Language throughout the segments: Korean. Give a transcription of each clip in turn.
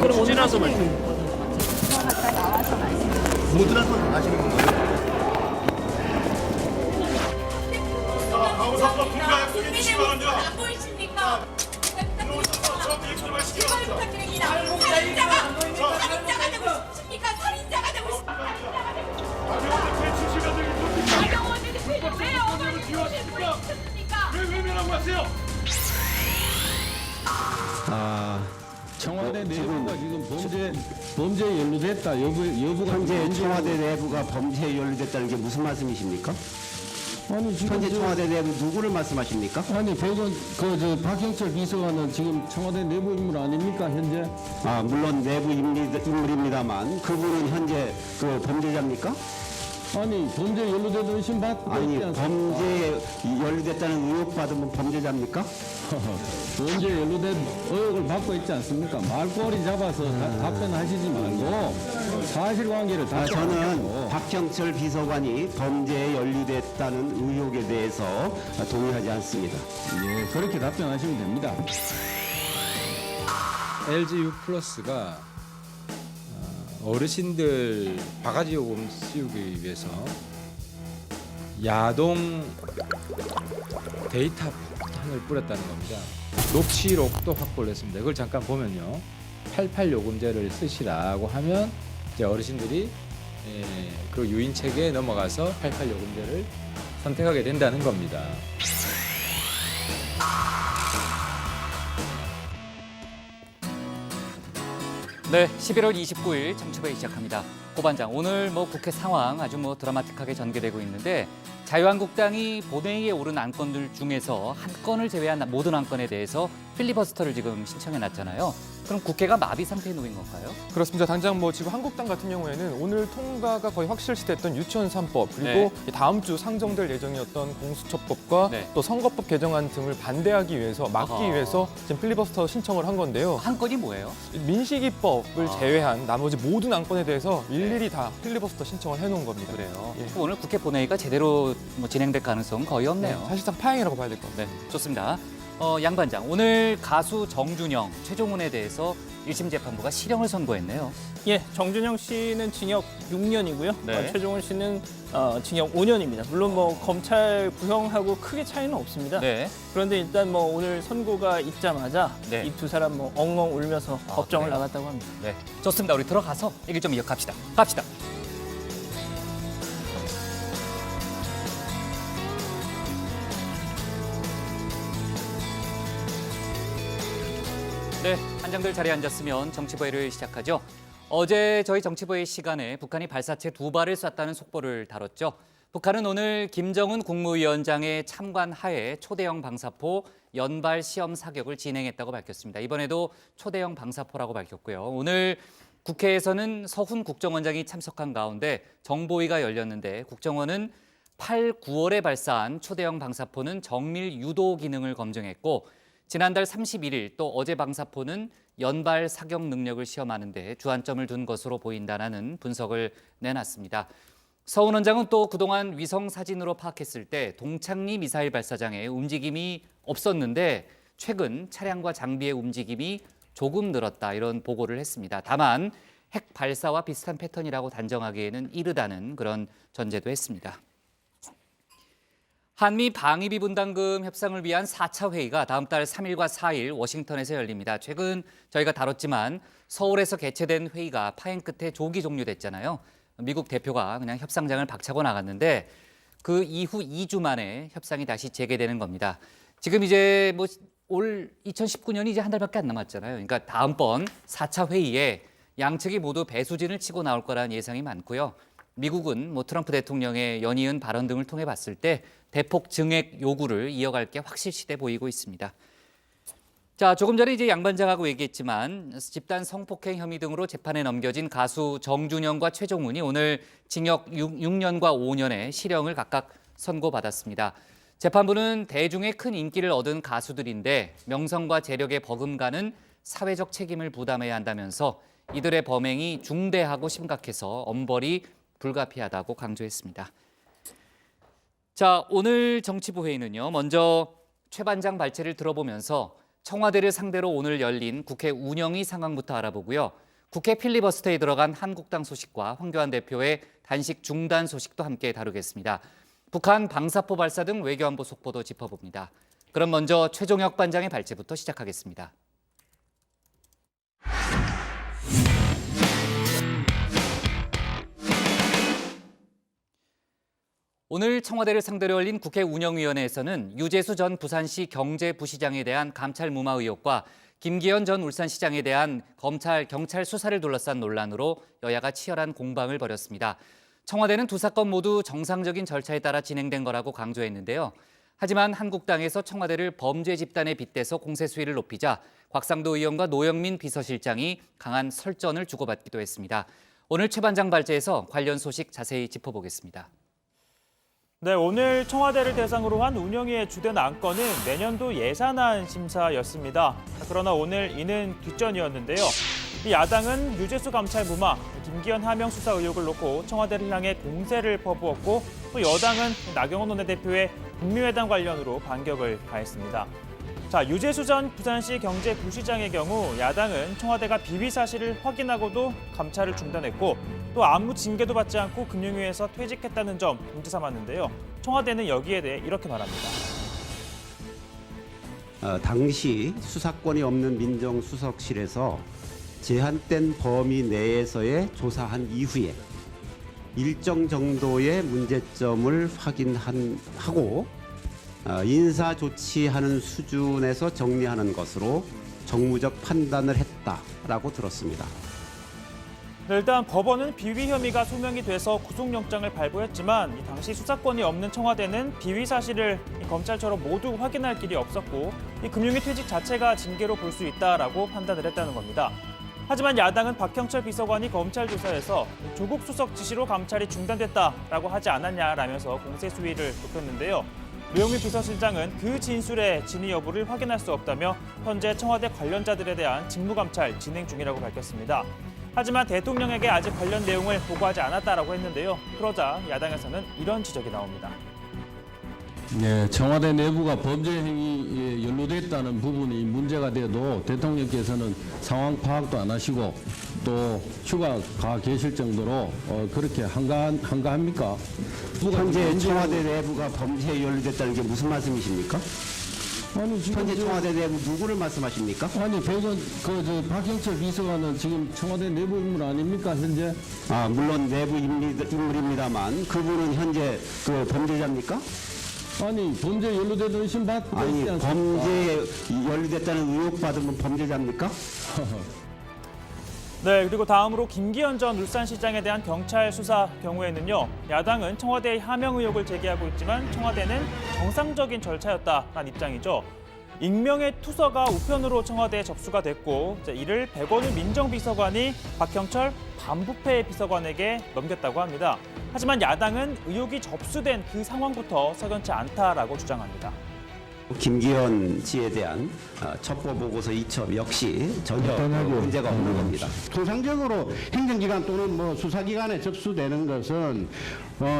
그럼 오늘 말 모두라서 아시는 건가요? 방송법 통과 약속해 주시기 바랍니다. 안 보이십니까? 제발 부탁드립니다. 살인자가 되고 싶습니까? 살인자가 되고 싶습니까? 강영원님이 왜 어머니 죽으실 분이 있습니까? 왜 외면하고 하세요? 청와대 내부가 지금 범죄에 연루됐다 여부가 현재 청와대 내부가 범죄에 연루됐다는 게 무슨 말씀이십니까? 아니 지금 현재 청와대 내부 누구를 말씀하십니까? 아니 대전 박형철 비서관은 지금 청와대 내부 인물 아닙니까 현재? 물론 내부 인물입니다만 그분은 현재 그 범죄자입니까? 아니 범죄에 연루된 의심 받고 아니 있지 않습니까? 범죄에 연루됐다는 의혹 받으면 범죄자입니까? 범죄에 연루된 의혹을 받고 있지 않습니까? 말꼬리 잡아서 답변하시지 말고 사실관계를 저는 답변하시고. 박형철 비서관이 범죄에 연루됐다는 의혹에 대해서 동의하지 않습니다. 예, 그렇게 답변하시면 됩니다. LG U 플러스가 어르신들 바가지 요금 씌우기 위해서 야동 데이터판을 뿌렸다는 겁니다. 녹취록도 확보를 했습니다. 이걸 잠깐 보면요. 88 요금제를 쓰시라고 하면 이제 어르신들이 그 유인 체계에 넘어가서 88 요금제를 선택하게 된다는 겁니다. 네, 11월 29일 정치부회 시작합니다. 고반장, 오늘 국회 상황 아주 드라마틱하게 전개되고 있는데 자유한국당이 본회의에 오른 안건들 중에서 한 건을 제외한 모든 안건에 대해서 필리버스터를 지금 신청해놨잖아요. 그럼 국회가 마비 상태에 놓인 건가요? 그렇습니다. 당장 지금 한국당 같은 경우에는 오늘 통과가 거의 확실시됐던 유치원 3법 그리고 다음 주 상정될 예정이었던 공수처법과 또 선거법 개정안 등을 반대하기 위해서 막기 위해서 지금 필리버스터 신청을 한 건데요. 한 건이 뭐예요? 민식이법을 제외한 나머지 모든 안건에 대해서 일일이 다 필리버스터 신청을 해놓은 겁니다. 그래요. 예. 오늘 국회 본회의가 제대로 진행될 가능성은 거의 없네요. 사실상 파행이라고 봐야 될 것 같습니다. 네, 좋습니다. 양 반장, 오늘 가수 정준영, 최종훈에 대해서 1심 재판부가 실형을 선고했네요. 예, 정준영 씨는 징역 6년이고요. 네. 최종훈 씨는 징역 5년입니다. 물론 검찰 구형하고 크게 차이는 없습니다. 네. 그런데 일단 오늘 선고가 있자마자 네. 이 두 사람 엉엉 울면서 법정을 그래요? 나갔다고 합니다. 네, 좋습니다. 우리 들어가서 얘기 좀 이어갑시다. 갑시다. 네, 한장들 자리에 앉았으면 정치부회를 시작하죠. 어제 저희 정치부회 시간에 북한이 발사체 2발을 쐈다는 속보를 다뤘죠. 북한은 오늘 김정은 국무위원장의 참관 하에 초대형 방사포 연발 시험 사격을 진행했다고 밝혔습니다. 이번에도 초대형 방사포라고 밝혔고요. 오늘 국회에서는 서훈 국정원장이 참석한 가운데 정보위가 열렸는데 국정원은 8, 9월에 발사한 초대형 방사포는 정밀 유도 기능을 검증했고 지난달 31일 또 어제 방사포는 연발 사격 능력을 시험하는 데 주안점을 둔 것으로 보인다는 분석을 내놨습니다. 서훈 원장은 또 그동안 위성 사진으로 파악했을 때 동창리 미사일 발사장에 움직임이 없었는데 최근 차량과 장비의 움직임이 조금 늘었다 이런 보고를 했습니다. 다만 핵 발사와 비슷한 패턴이라고 단정하기에는 이르다는 그런 전제도 했습니다. 한미 방위비 분담금 협상을 위한 4차 회의가 다음 달 3일과 4일 워싱턴에서 열립니다. 최근 저희가 다뤘지만 서울에서 개최된 회의가 파행 끝에 조기 종료됐잖아요. 미국 대표가 그냥 협상장을 박차고 나갔는데 그 이후 2주 만에 협상이 다시 재개되는 겁니다. 지금 이제 올 2019년이 이제 한 달밖에 안 남았잖아요. 그러니까 다음번 4차 회의에 양측이 모두 배수진을 치고 나올 거라는 예상이 많고요. 미국은 트럼프 대통령의 연이은 발언 등을 통해 봤을 때 대폭 증액 요구를 이어갈 게 확실시돼 보이고 있습니다. 자, 조금 전에 이제 양 반장하고 얘기했지만 집단 성폭행 혐의 등으로 재판에 넘겨진 가수 정준영과 최종훈이 오늘 징역 6년과 5년의 실형을 각각 선고받았습니다. 재판부는 대중의 큰 인기를 얻은 가수들인데 명성과 재력에 버금가는 사회적 책임을 부담해야 한다면서 이들의 범행이 중대하고 심각해서 엄벌이 불가피하다고 강조했습니다. 자, 오늘 정치부회의는요. 먼저 최 반장 발제를 들어보면서 청와대를 상대로 오늘 열린 국회 운영위 상황부터 알아보고요. 국회 필리버스터에 들어간 한국당 소식과 황교안 대표의 단식 중단 소식도 함께 다루겠습니다. 북한 방사포 발사 등 외교안보 속보도 짚어봅니다. 그럼 먼저 최종혁 반장의 발제부터 시작하겠습니다. 오늘 청와대를 상대로 열린 국회 운영위원회에서는 유재수 전 부산시 경제부시장에 대한 감찰 무마 의혹과 김기현 전 울산시장에 대한 경찰 수사를 둘러싼 논란으로 여야가 치열한 공방을 벌였습니다. 청와대는 두 사건 모두 정상적인 절차에 따라 진행된 거라고 강조했는데요. 하지만 한국당에서 청와대를 범죄 집단에 빗대서 공세 수위를 높이자 곽상도 의원과 노영민 비서실장이 강한 설전을 주고받기도 했습니다. 오늘 최 반장 발제에서 관련 소식 자세히 짚어보겠습니다. 네, 오늘 청와대를 대상으로 한 운영위의 주된 안건은 내년도 예산안 심사였습니다. 그러나 오늘 이는 뒷전이었는데요. 이 야당은 유재수 감찰 무마, 김기현 하명 수사 의혹을 놓고 청와대를 향해 공세를 퍼부었고 또 여당은 나경원 원내대표의 북미회담 관련으로 반격을 가했습니다. 자, 유재수 전 부산시 경제부시장의 경우 야당은 청와대가 비위 사실을 확인하고도 감찰을 중단했고 또 아무 징계도 받지 않고 금융위에서 퇴직했다는 점 문제 삼았는데요. 청와대는 여기에 대해 이렇게 말합니다. 당시 수사권이 없는 민정수석실에서 제한된 범위 내에서의 조사한 이후에 일정 정도의 문제점을 확인하고 인사 조치하는 수준에서 정리하는 것으로 정무적 판단을 했다라고 들었습니다. 네, 일단 법원은 비위 혐의가 소명이 돼서 구속영장을 발부했지만 이 당시 수사권이 없는 청와대는 비위 사실을 검찰처럼 모두 확인할 길이 없었고 이 금융위 퇴직 자체가 징계로 볼 수 있다라고 판단을 했다는 겁니다. 하지만 야당은 박형철 비서관이 검찰 조사에서 조국 수석 지시로 감찰이 중단됐다라고 하지 않았냐라면서 공세 수위를 높였는데요. 노영민 비서실장은 그 진술의 진위 여부를 확인할 수 없다며 현재 청와대 관련자들에 대한 직무감찰 진행 중이라고 밝혔습니다. 하지만 대통령에게 아직 관련 내용을 보고하지 않았다라고 했는데요. 그러자 야당에서는 이런 지적이 나옵니다. 네, 청와대 내부가 범죄 행위에 연루됐다는 부분이 문제가 돼도 대통령께서는 상황 파악도 안 하시고 또 휴가 가 계실 정도로 그렇게 한가합니까? 현재 청와대 내부가 범죄에 연루됐다는 게 무슨 말씀이십니까? 아니 지금 현재 청와대 내부 누구를 말씀하십니까? 아니 박형철 비서관은 지금 청와대 내부 인물 아닙니까 현재? 물론 내부 인물입니다만 그분은 현재 그 범죄자입니까? 아니 범죄 연루된 의심 받고 아니 있지 않습니까? 범죄에 연루됐다는 의혹 받으면 범죄자입니까? 네, 그리고 다음으로 김기현 전 울산시장에 대한 경찰 수사 경우에는요. 야당은 청와대의 하명 의혹을 제기하고 있지만 청와대는 정상적인 절차였다는 입장이죠. 익명의 투서가 우편으로 청와대에 접수가 됐고 이를 백원우 민정비서관이 박형철 반부패 비서관에게 넘겼다고 합니다. 하지만 야당은 의혹이 접수된 그 상황부터 석연치 않다라고 주장합니다. 김기현 씨에 대한 첩보 보고서 이첩 역시 전혀 문제가 없는 겁니다. 통상적으로 행정기관 또는 뭐 수사기관에 접수되는 것은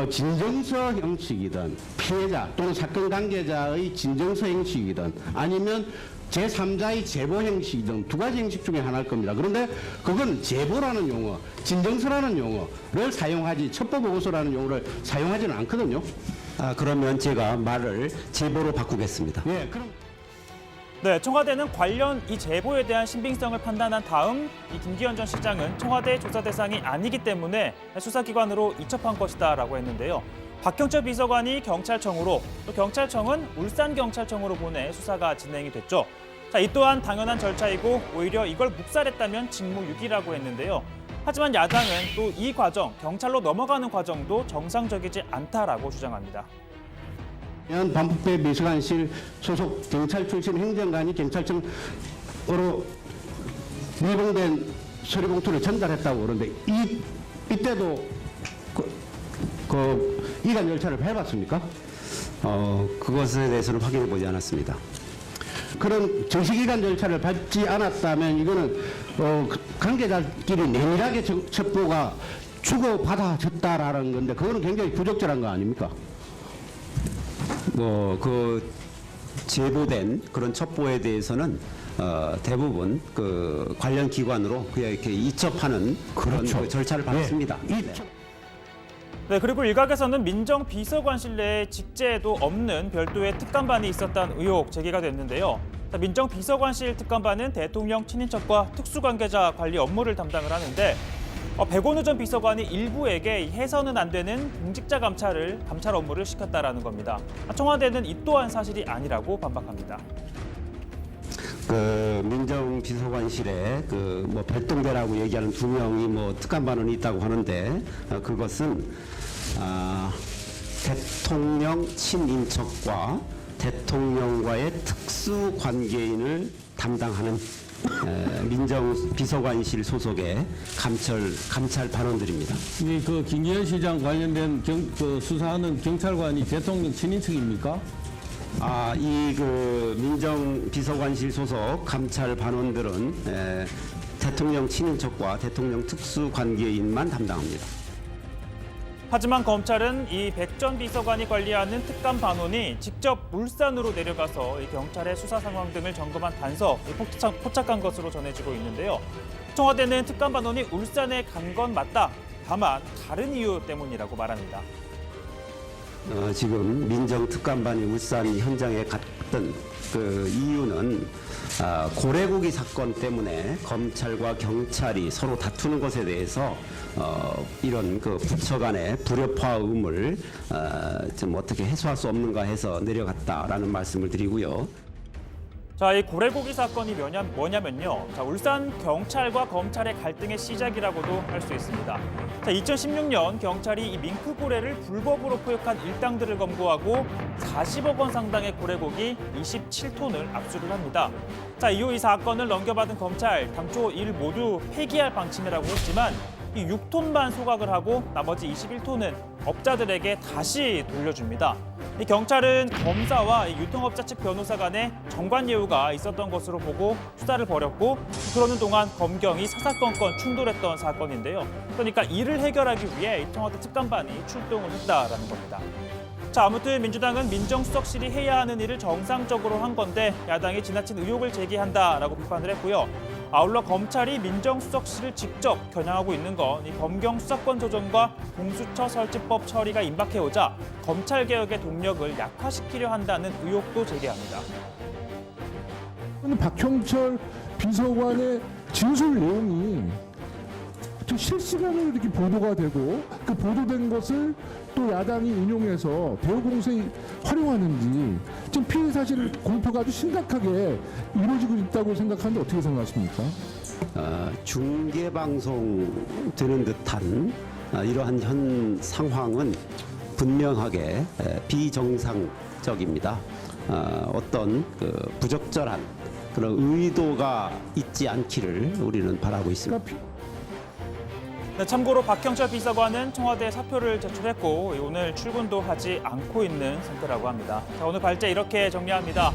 진정서 형식이든 피해자 또는 사건 관계자의 진정서 형식이든 아니면 제3자의 제보 형식이든 두 가지 형식 중에 하나일 겁니다. 그런데 그건 제보라는 용어, 진정서라는 용어를 사용하지 첩보 보고서라는 용어를 사용하지는 않거든요. 그러면 제가 말을 제보로 바꾸겠습니다. 예, 그럼. 네, 청와대는 관련 이 제보에 대한 신빙성을 판단한 다음 이 김기현 전 시장은 청와대 조사 대상이 아니기 때문에 수사기관으로 이첩한 것이다라고 했는데요. 박형철 비서관이 경찰청으로 또 경찰청은 울산경찰청으로 보내 수사가 진행이 됐죠. 자, 이 또한 당연한 절차이고 오히려 이걸 묵살했다면 직무유기라고 했는데요. 하지만 야당은 또 이 과정, 경찰로 넘어가는 과정도 정상적이지 않다라고 주장합니다. 반부패 비서관실 소속 경찰 출신 행정관이 경찰청으로 밀봉된 서류 봉투를 전달했다고 그러는데 이때도 그 이관 절차를 밟았습니까? 그것에 대해서는 확인해 보지 않았습니다. 그런 정식이관 절차를 밟지 않았다면 이거는 관계자끼리 내밀하게 첩보가 주고받아졌다라는 건데 그거는 굉장히 부적절한 거 아닙니까? 그 제보된 그런 첩보에 대해서는 대부분 그 관련 기관으로 그냥 이렇게 이첩하는 그런 그 절차를 밟습니다. 네, 그리고 일각에서는 민정비서관실 내에 직제에도 없는 별도의 특감반이 있었다는 의혹 제기가 됐는데요. 민정비서관실 특감반은 대통령 친인척과 특수관계자 관리 업무를 담당을 하는데 백원우 전 비서관이 일부에게 해서는 안 되는 공직자 감찰 업무를 시켰다라는 겁니다. 청와대는 이 또한 사실이 아니라고 반박합니다. 그 민정비서관실에 그 뭐 별동대라고 얘기하는 2명이 뭐 특감반은 있다고 하는데 그것은 대통령 친인척과 대통령과의 특수 관계인을 담당하는 민정비서관실 소속의 감찰 반원들입니다. 그 김기현 시장 관련된 그 수사하는 경찰관이 대통령 친인척입니까? 이 그 민정비서관실 소속 감찰 반원들은 대통령 친인척과 대통령 특수관계인만 담당합니다. 하지만 검찰은 이 백 전 비서관이 관리하는 특감 반원이 직접 울산으로 내려가서 이 경찰의 수사 상황 등을 점검한 단서 포착한 것으로 전해지고 있는데요. 청와대는 특감 반원이 울산에 간 건 맞다. 다만 다른 이유 때문이라고 말합니다. 지금 민정특감반이 울산 현장에 갔던 그 이유는 고래고기 사건 때문에 검찰과 경찰이 서로 다투는 것에 대해서 이런 그 부처 간의 불협화음을 좀 어떻게 해소할 수 없는가 해서 내려갔다라는 말씀을 드리고요. 자, 이 고래고기 사건이 뭐냐면요. 자, 울산 경찰과 검찰의 갈등의 시작이라고도 할 수 있습니다. 자, 2016년 경찰이 이 밍크 고래를 불법으로 포획한 일당들을 검거하고 40억 원 상당의 고래고기 27톤을 압수를 합니다. 자, 이후 이 사건을 넘겨받은 검찰, 당초 이를 모두 폐기할 방침이라고 했지만 이 6톤만 소각을 하고 나머지 21톤은 업자들에게 다시 돌려줍니다. 이 경찰은 검사와 이 유통업자 측 변호사 간에 정관예우가 있었던 것으로 보고 수사를 벌였고 그러는 동안 검경이 사사건건 충돌했던 사건인데요. 그러니까 이를 해결하기 위해 청와대 특감반이 출동을 했다라는 겁니다. 자, 아무튼 민주당은 민정수석실이 해야 하는 일을 정상적으로 한 건데 야당이 지나친 의혹을 제기한다라고 비판을 했고요. 아울러 검찰이 민정수석실을 직접 겨냥하고 있는 건 이 검경 수사권 조정과 공수처 설치법 처리가 임박해오자 검찰개혁의 동력을 약화시키려 한다는 의혹도 제기합니다. 박형철 비서관의 진술 내용이 실시간으로 이렇게 보도가 되고 그 보도된 것을 또 야당이 인용해서 대우 공세에 활용하는지 지금 피해 사실 공표가 아주 심각하게 이루어지고 있다고 생각하는데 어떻게 생각하십니까? 중계방송 되는 듯한 이러한 현 상황은 분명하게 비정상적입니다. 어떤 그 부적절한 그런 의도가 있지 않기를 우리는 바라고 있습니다. 네, 참고로 박형철 비서관은 청와대에 사표를 제출했고 오늘 출근도 하지 않고 있는 상태라고 합니다. 자, 오늘 발제 이렇게 정리합니다.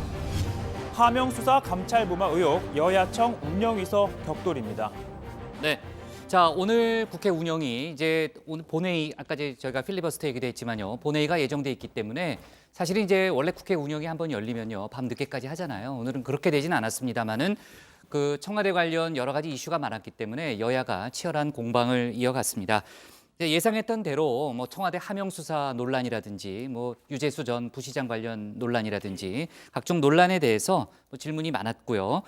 하명 수사 감찰 무마 의혹 여야청 운영위서 격돌입니다. 네. 자, 오늘 국회 운영이 이제 오늘 본회의 아까 저희가 필리버스터 얘기도 했지만요. 본회의가 예정돼 있기 때문에 사실은 이제 원래 국회 운영이 한번 열리면요. 밤 늦게까지 하잖아요. 오늘은 그렇게 되진 않았습니다만은 그 청와대 관련 여러 가지 이슈가 많았기 때문에 여야가 치열한 공방을 이어갔습니다. 예상했던 대로 뭐 청와대 하명 수사 논란이라든지 뭐 유재수 전 부시장 관련 논란이라든지 각종 논란에 대해서 뭐 질문이 많았고요.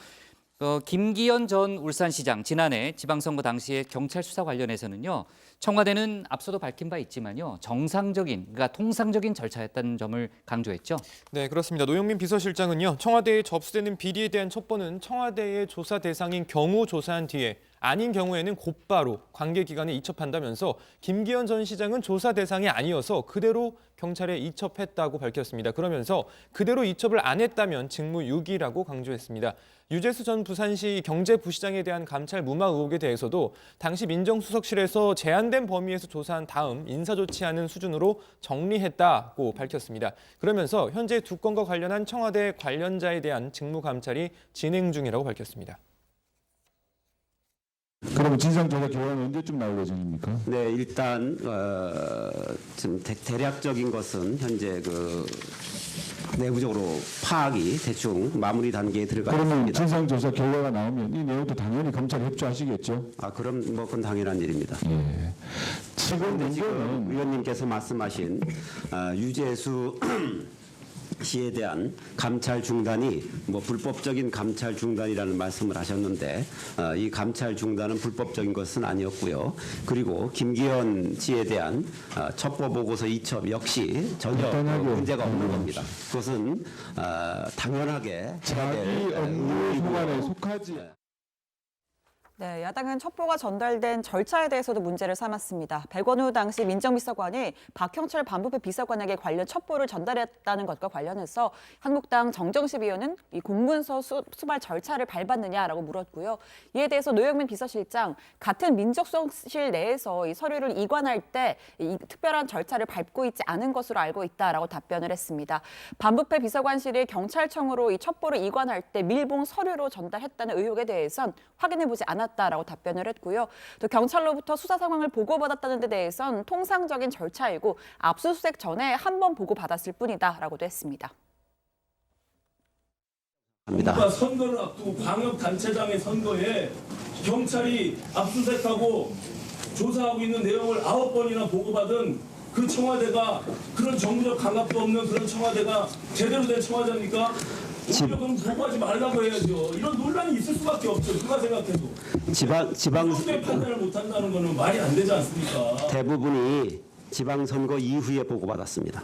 김기현 전 울산시장 지난해 지방선거 당시에 경찰 수사 관련해서는요. 청와대는 앞서도 밝힌 바 있지만요. 정상적인, 그러니까 통상적인 절차였다는 점을 강조했죠. 네, 그렇습니다. 노영민 비서실장은요. 청와대에 접수되는 비리에 대한 첩보는 청와대의 조사 대상인 경우 조사한 뒤에 아닌 경우에는 곧바로 관계기관에 이첩한다면서 김기현 전 시장은 조사 대상이 아니어서 그대로 경찰에 이첩했다고 밝혔습니다. 그러면서 그대로 이첩을 안 했다면 직무유기라고 강조했습니다. 유재수 전 부산시 경제부시장에 대한 감찰 무마 의혹에 대해서도 당시 민정수석실에서 제한된 범위에서 조사한 다음 인사조치하는 수준으로 정리했다고 밝혔습니다. 그러면서 현재 두 건과 관련한 청와대 관련자에 대한 직무감찰이 진행 중이라고 밝혔습니다. 그럼 진상조사 결과는 언제쯤 나올 예정입니까? 네, 일단 지금 대략적인 것은 현재 그 내부적으로 파악이 대충 마무리 단계에 들어가 그러면 있습니다. 진상조사 결과가 나오면 이 내용도 당연히 검찰 협조하시겠죠? 그럼 뭐 그건 당연한 일입니다. 예. 지금 문제는 위원님께서 말씀하신 유재수 씨에 대한 감찰 중단이 뭐 불법적인 감찰 중단이라는 말씀을 하셨는데 이 감찰 중단은 불법적인 것은 아니었고요. 그리고 김기현 씨에 대한 첩보 보고서 이첩 역시 전혀 문제가 없는 겁니다. 그것은 당연하게 자기 업무 소관에 속하지. 네, 야당은 첩보가 전달된 절차에 대해서도 문제를 삼았습니다. 백원우 당시 민정비서관이 박형철 반부패 비서관에게 관련 첩보를 전달했다는 것과 관련해서 한국당 정정식 의원은 이 공문서 수발 절차를 밟았느냐라고 물었고요. 이에 대해서 노영민 비서실장, 같은 민정수석실 내에서 이 서류를 이관할 때 이 특별한 절차를 밟고 있지 않은 것으로 알고 있다라고 답변을 했습니다. 반부패 비서관실이 경찰청으로 이 첩보를 이관할 때 밀봉 서류로 전달했다는 의혹에 대해선 확인해보지 않았다라고 답변을 했고요. 또 경찰로부터 수사 상황을 보고받았다는 데 대해선 통상적인 절차이고 압수수색 전에 한 번 보고받았을 뿐이다라고도 했습니다. 선거를 앞두고 광역단체장의 선거에 경찰이 압수수색하고 조사하고 있는 내용을 9번이나 보고받은 그 청와대가 그런 정부적 강압도 없는 그런 청와대가 제대로 된 청와대입니까? 오히려 그럼 보고하지 말라고 해야죠. 이런 논란이 있을 수밖에 없죠. 누가 생각해도. 지방 판단을 못한다는 거는 말이 안 되지 않습니까? 대부분이 지방선거 이후에 보고받았습니다.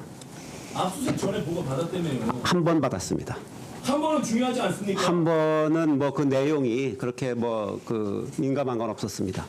압수수색 전에 보고받았다며요. 한 번 받았습니다. 한 번은 중요하지 않습니까? 한 번은 뭐 그 내용이 그렇게 뭐 그 민감한 건 없었습니다.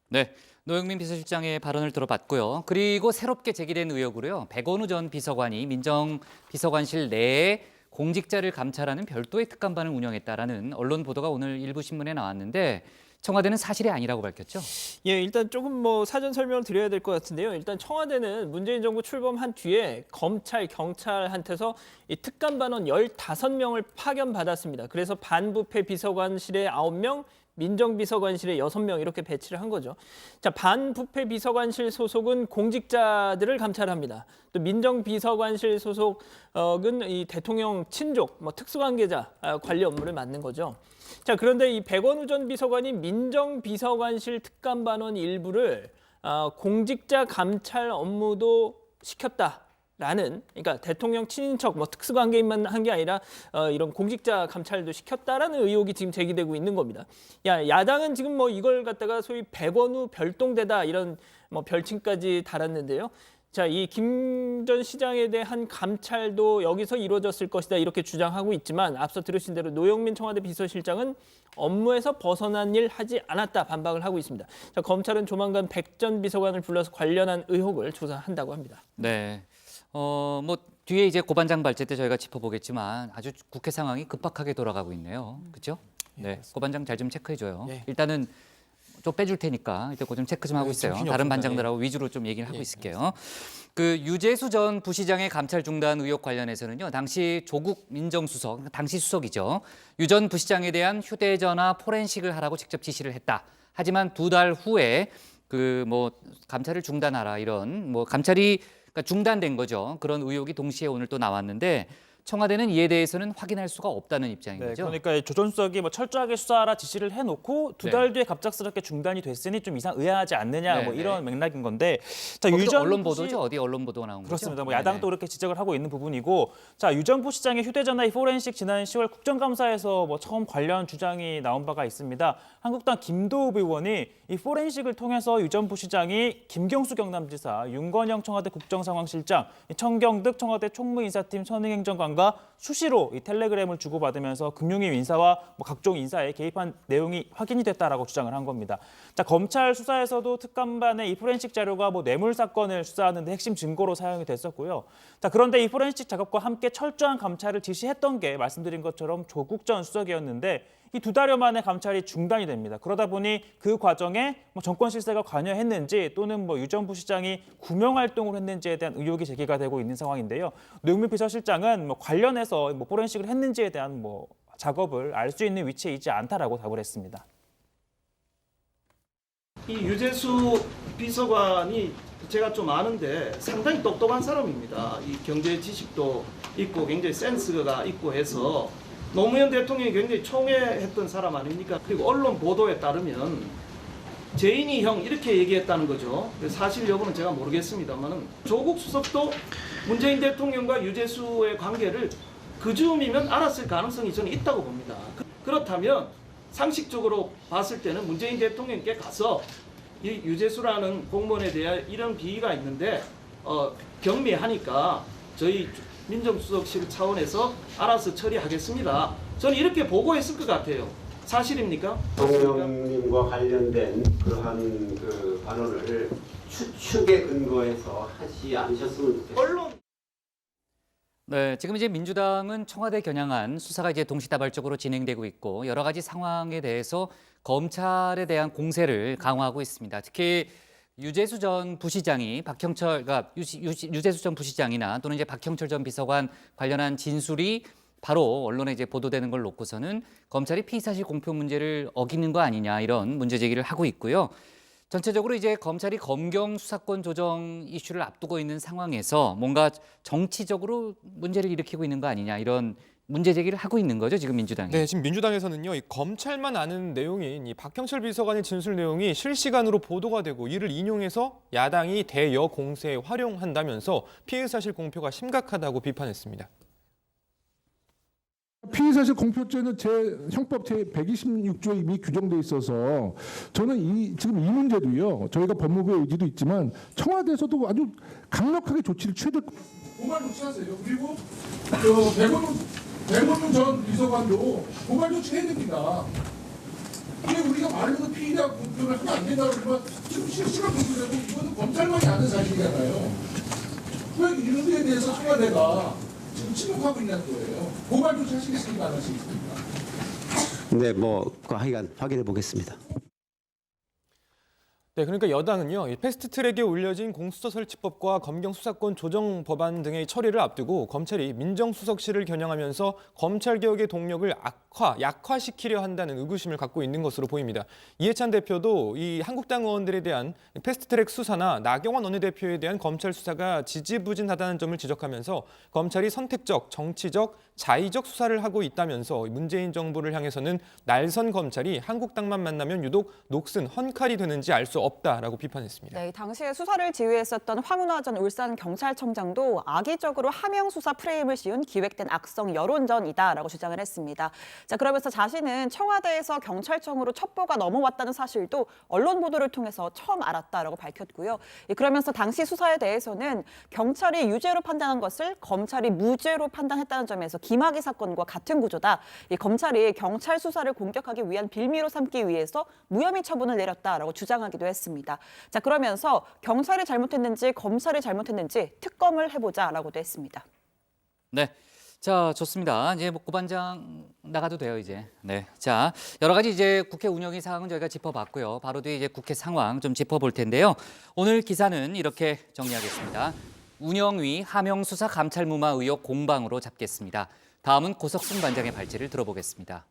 네, 노영민 비서실장의 발언을 들어봤고요. 그리고 새롭게 제기된 의혹으로요. 백원우 전 비서관이 민정비서관실 내에 공직자를 감찰하는 별도의 특감반을 운영했다라는 언론 보도가 오늘 일부 신문에 나왔는데 청와대는 사실이 아니라고 밝혔죠. 예, 일단 조금 뭐 사전 설명을 드려야 될 것 같은데요. 일단 청와대는 문재인 정부 출범한 뒤에 검찰, 경찰한테서 이 특감반원 15명을 파견받았습니다. 그래서 반부패 비서관실에 9명, 민정비서관실에 6명 이렇게 배치를 한 거죠. 자, 반부패 비서관실 소속은 공직자들을 감찰합니다. 또 민정비서관실 소속은 이 대통령 친족, 뭐 특수관계자 관리 업무를 맡는 거죠. 자, 그런데 이 백원우 전 비서관이 민정비서관실 특감반원 일부를 공직자 감찰 업무도 시켰다. 그러니까 대통령 친인척, 뭐 특수관계인만 한 게 아니라 이런 공직자 감찰도 시켰다라는 의혹이 지금 제기되고 있는 겁니다. 야당은 지금 뭐 이걸 갖다가 소위 백원우 별동대다 이런 뭐 별칭까지 달았는데요. 자, 이 김 전 시장에 대한 감찰도 여기서 이루어졌을 것이다 이렇게 주장하고 있지만 앞서 들으신 대로 노영민 청와대 비서실장은 업무에서 벗어난 일 하지 않았다 반박을 하고 있습니다. 자, 검찰은 조만간 백 전 비서관을 불러서 관련한 의혹을 조사한다고 합니다. 네. 뭐 뒤에 이제 고반장 발제 때 저희가 짚어보겠지만 아주 국회 상황이 급박하게 돌아가고 있네요. 그렇죠? 네, 고반장 잘 좀 체크해줘요. 예. 일단은 좀 빼줄 테니까 이때 좀 체크 좀 하고 있어요. 정신이 다른 없습니다. 반장들하고 위주로 좀 얘기를 하고 있을게요. 그 유재수 전 부시장의 감찰 중단 의혹 관련해서는요. 당시 조국 민정수석, 당시 수석이죠. 유 전 부시장에 대한 휴대전화 포렌식을 하라고 직접 지시를 했다. 하지만 2달 후에 그 뭐 감찰을 중단하라 이런 뭐 감찰이 그러니까 중단된 거죠. 그런 의혹이 동시에 오늘 또 나왔는데 청와대는 이에 대해서는 확인할 수가 없다는 입장인 네, 거죠. 그러니까 조 전 수석이 뭐 철저하게 수사하라 지시를 해놓고 2달 뒤에 갑작스럽게 중단이 됐으니 좀 의아하지 않느냐 뭐 이런 맥락인 건데, 자, 유 전 언론 보도죠. 어디 언론 보도가 나온 그렇습니다. 거죠? 뭐 야당도 그렇게 지적을 하고 있는 부분이고, 자, 유 전 부시장의 휴대전화 포렌식 지난 10월 국정감사에서 뭐 처음 관련 주장이 나온 바가 있습니다. 한국당 김도읍 의원이 이 포렌식을 통해서 유 전 부시장이 김경수 경남지사, 윤건영 청와대 국정상황실장, 청경득 청와대 총무인사팀 선행행정관과 수시로 이 텔레그램을 주고받으면서 금융위 인사와 뭐 각종 인사에 개입한 내용이 확인이 됐다라고 주장을 한 겁니다. 자, 검찰 수사에서도 특감반의 이 포렌식 자료가 뭐 뇌물 사건을 수사하는 데 핵심 증거로 사용이 됐었고요. 자, 그런데 이 포렌식 작업과 함께 철저한 감찰을 지시했던 게 말씀드린 것처럼 조국 전 수석이었는데 이 2달여 만에 감찰이 중단이 됩니다. 그러다 보니 그 과정에 뭐 정권 실세가 관여했는지 또는 뭐 유 전 부시장이 구명 활동을 했는지에 대한 의혹이 제기가 되고 있는 상황인데요. 노영민 비서실장은 뭐 관련해서 뭐 포렌식을 했는지에 대한 뭐 작업을 알 수 있는 위치에 있지 않다라고 답을 했습니다. 이 유재수 비서관이 제가 좀 아는데 상당히 똑똑한 사람입니다. 이 경제 지식도 있고 굉장히 센스가 있고 해서 노무현 대통령이 굉장히 총애했던 사람 아닙니까? 그리고 언론 보도에 따르면 재인이 형 이렇게 얘기했다는 거죠. 사실 여부는 제가 모르겠습니다만 조국 수석도 문재인 대통령과 유재수의 관계를 그 즈음이면 알았을 가능성이 저는 있다고 봅니다. 그렇다면 상식적으로 봤을 때는 문재인 대통령께 가서 이 유재수라는 공무원에 대한 이런 비위가 있는데 경미하니까 저희 민정수석실 차원에서 알아서 처리하겠습니다. 저는 이렇게 보고했을 것 같아요. 사실입니까? 대통령님과 관련된 그러한 그 발언을 추측에 근거해서 하지 않으셨으면 좋겠습니다. 언론 네, 지금 이제 민주당은 청와대 겨냥한 수사가 이제 동시다발적으로 진행되고 있고 여러 가지 상황에 대해서 검찰에 대한 공세를 강화하고 있습니다. 특히 유재수 전 부시장이 그러니까 유재수 전 부시장이나 또는 이제 박형철 전 비서관 관련한 진술이 바로 언론에 이제 보도되는 걸 놓고서는 검찰이 피의사실 공표 문제를 어기는 거 아니냐 이런 문제 제기를 하고 있고요. 전체적으로 이제 검찰이 검경 수사권 조정 이슈를 앞두고 있는 상황에서 뭔가 정치적으로 문제를 일으키고 있는 거 아니냐 이런 문제 제기를 하고 있는 거죠, 지금 민주당이. 네, 지금 민주당에서는요, 이 검찰만 아는 내용인 이 박형철 비서관의 진술 내용이 실시간으로 보도가 되고 이를 인용해서 야당이 대여 공세에 활용한다면서 피해 사실 공표가 심각하다고 비판했습니다. 피의사실 공표죄는 형법 제 126조에 이미 규정돼 있어서 저는 지금 이 문제도요. 저희가 법무부의 의지도 있지만 청와대에서도 아주 강력하게 조치를 취해야 고발 조치하세요. 그리고 백원훈 전 비서관도 고발 조치해야 됩니다. 이게 우리가 말해서 피의자 공표를 하면 안 된다고 그러면 지금 실시간 공표되고 이거는 검찰만이 아는 사실이잖아요. 왜 이런 데에 대해서 청와대가 지금 침묵하고 있는 거예요. 고발 조치하시겠습니까? 안 하시겠습니까? 네, 하여간 확인해 보겠습니다. 네, 그러니까 여당은요, 이 패스트트랙에 올려진 공수처 설치법과 검경 수사권 조정 법안 등의 처리를 앞두고 검찰이 민정수석실을 겨냥하면서 검찰개혁의 동력을 약화시키려 한다는 의구심을 갖고 있는 것으로 보입니다. 이해찬 대표도 이 한국당 의원들에 대한 패스트트랙 수사나 나경원 원내대표에 대한 검찰 수사가 지지부진하다는 점을 지적하면서 검찰이 선택적, 정치적, 자의적 수사를 하고 있다면서 문재인 정부를 향해서는 날선 검찰이 한국당만 만나면 유독 녹슨 헌칼이 되는지 알 수 없다라고 비판했습니다. 네, 당시에 수사를 지휘했었던 황운하 전 울산경찰청장도 악의적으로 하명 수사 프레임을 씌운 기획된 악성 여론전이다라고 주장을 했습니다. 자, 그러면서 자신은 청와대에서 경찰청으로 첩보가 넘어왔다는 사실도 언론 보도를 통해서 처음 알았다라고 밝혔고요. 그러면서 당시 수사에 대해서는 경찰이 유죄로 판단한 것을 검찰이 무죄로 판단했다는 점에서 김학의 사건과 같은 구조다. 검찰이 경찰 수사를 공격하기 위한 빌미로 삼기 위해서 무혐의 처분을 내렸다라고 주장하기도 했습니다. 자, 그러면서 경찰이 잘못했는지 검찰이 잘못했는지 특검을 해보자라고도 했습니다. 네. 자, 좋습니다. 이제 고반장 나가도 돼요, 이제. 네. 자, 여러 가지 이제 국회 운영의 사항은 저희가 짚어봤고요. 바로 뒤에 이제 국회 상황 좀 짚어볼 텐데요. 오늘 기사는 이렇게 정리하겠습니다. 운영위 하명 수사 감찰 무마 의혹 공방으로 잡겠습니다. 다음은 고석순 반장의 발제를 들어보겠습니다.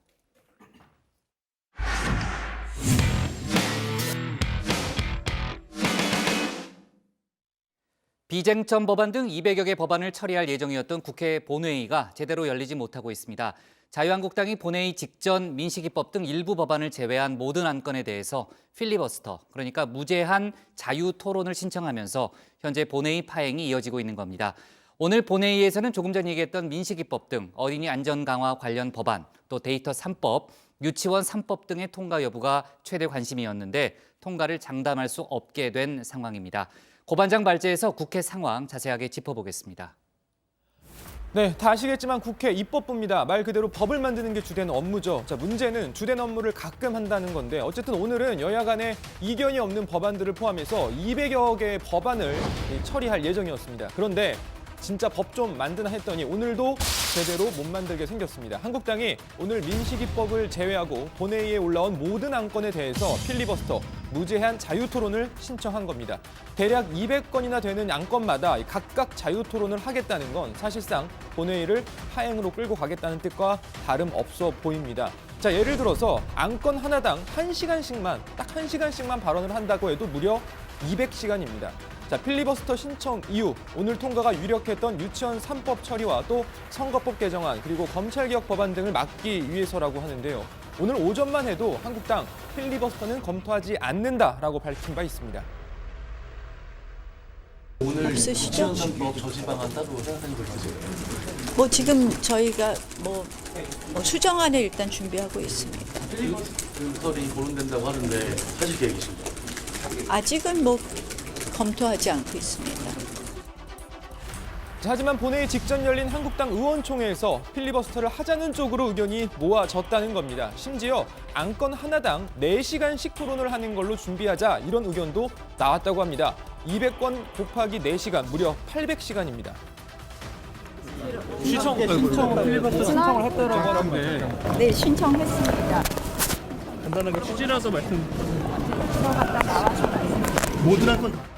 비쟁점 법안 등 200여 개 법안을 처리할 예정이었던 국회 본회의가 제대로 열리지 못하고 있습니다. 자유한국당이 본회의 직전 민식이법 등 일부 법안을 제외한 모든 안건에 대해서 필리버스터, 그러니까 무제한 자유 토론을 신청하면서 현재 본회의 파행이 이어지고 있는 겁니다. 오늘 본회의에서는 조금 전 얘기했던 민식이법 등 어린이 안전 강화 관련 법안, 또 데이터 3법, 유치원 3법 등의 통과 여부가 최대 관심이었는데 통과를 장담할 수 없게 된 상황입니다. 고반장 발제에서 국회 상황 자세하게 짚어보겠습니다. 네, 다 아시겠지만 국회 입법부입니다. 말 그대로 법을 만드는 게 주된 업무죠. 자, 문제는 주된 업무를 가끔 한다는 건데 어쨌든 오늘은 여야 간에 이견이 없는 법안들을 포함해서 200여 개의 법안을 처리할 예정이었습니다. 그런데 진짜 법 좀 만드나 했더니 오늘도 제대로 못 만들게 생겼습니다. 한국당이 오늘 민식이법을 제외하고 본회의에 올라온 모든 안건에 대해서 필리버스터, 무제한 자유토론을 신청한 겁니다. 대략 200건이나 되는 안건마다 각각 자유토론을 하겠다는 건 사실상 본회의를 파행으로 끌고 가겠다는 뜻과 다름없어 보입니다. 자, 예를 들어서 안건 하나당 1시간씩만, 딱 1시간씩만 발언을 한다고 해도 무려 200시간입니다. 자, 필리버스터 신청 이후 오늘 통과가 유력했던 유치원 3법 처리와 또 선거법 개정안 그리고 검찰개혁 법안 등을 막기 위해서라고 하는데요. 오늘 오전만 해도 한국당 필리버스터는 검토하지 않는다라고 밝힌 바 있습니다. 오늘 없으시죠? 유치원 3법 저지 방안 따로 생각하는 거 있으세요? 뭐 지금 저희가 뭐 수정안을 일단 준비하고 있습니다. 필리버스터링이 거론된다고 하는데 하실 계획이신가요? 아직은 뭐 검토하지 않고 있습니다. 자, 하지만 본회의 직전 열린 한국당 의원총회에서 필리버스터를 하자는 쪽으로 의견이 모아졌다는 겁니다. 심지어 안건 하나당 4시간씩 토론을 하는 걸로 준비하자 이런 의견도 나왔다고 합니다. 200건 곱하기 4시간, 무려 800시간입니다. 필리버스터 신청을 했더라고 하는데 네, 신청했습니다. 간단하게 취지라서 말씀. 모두란 건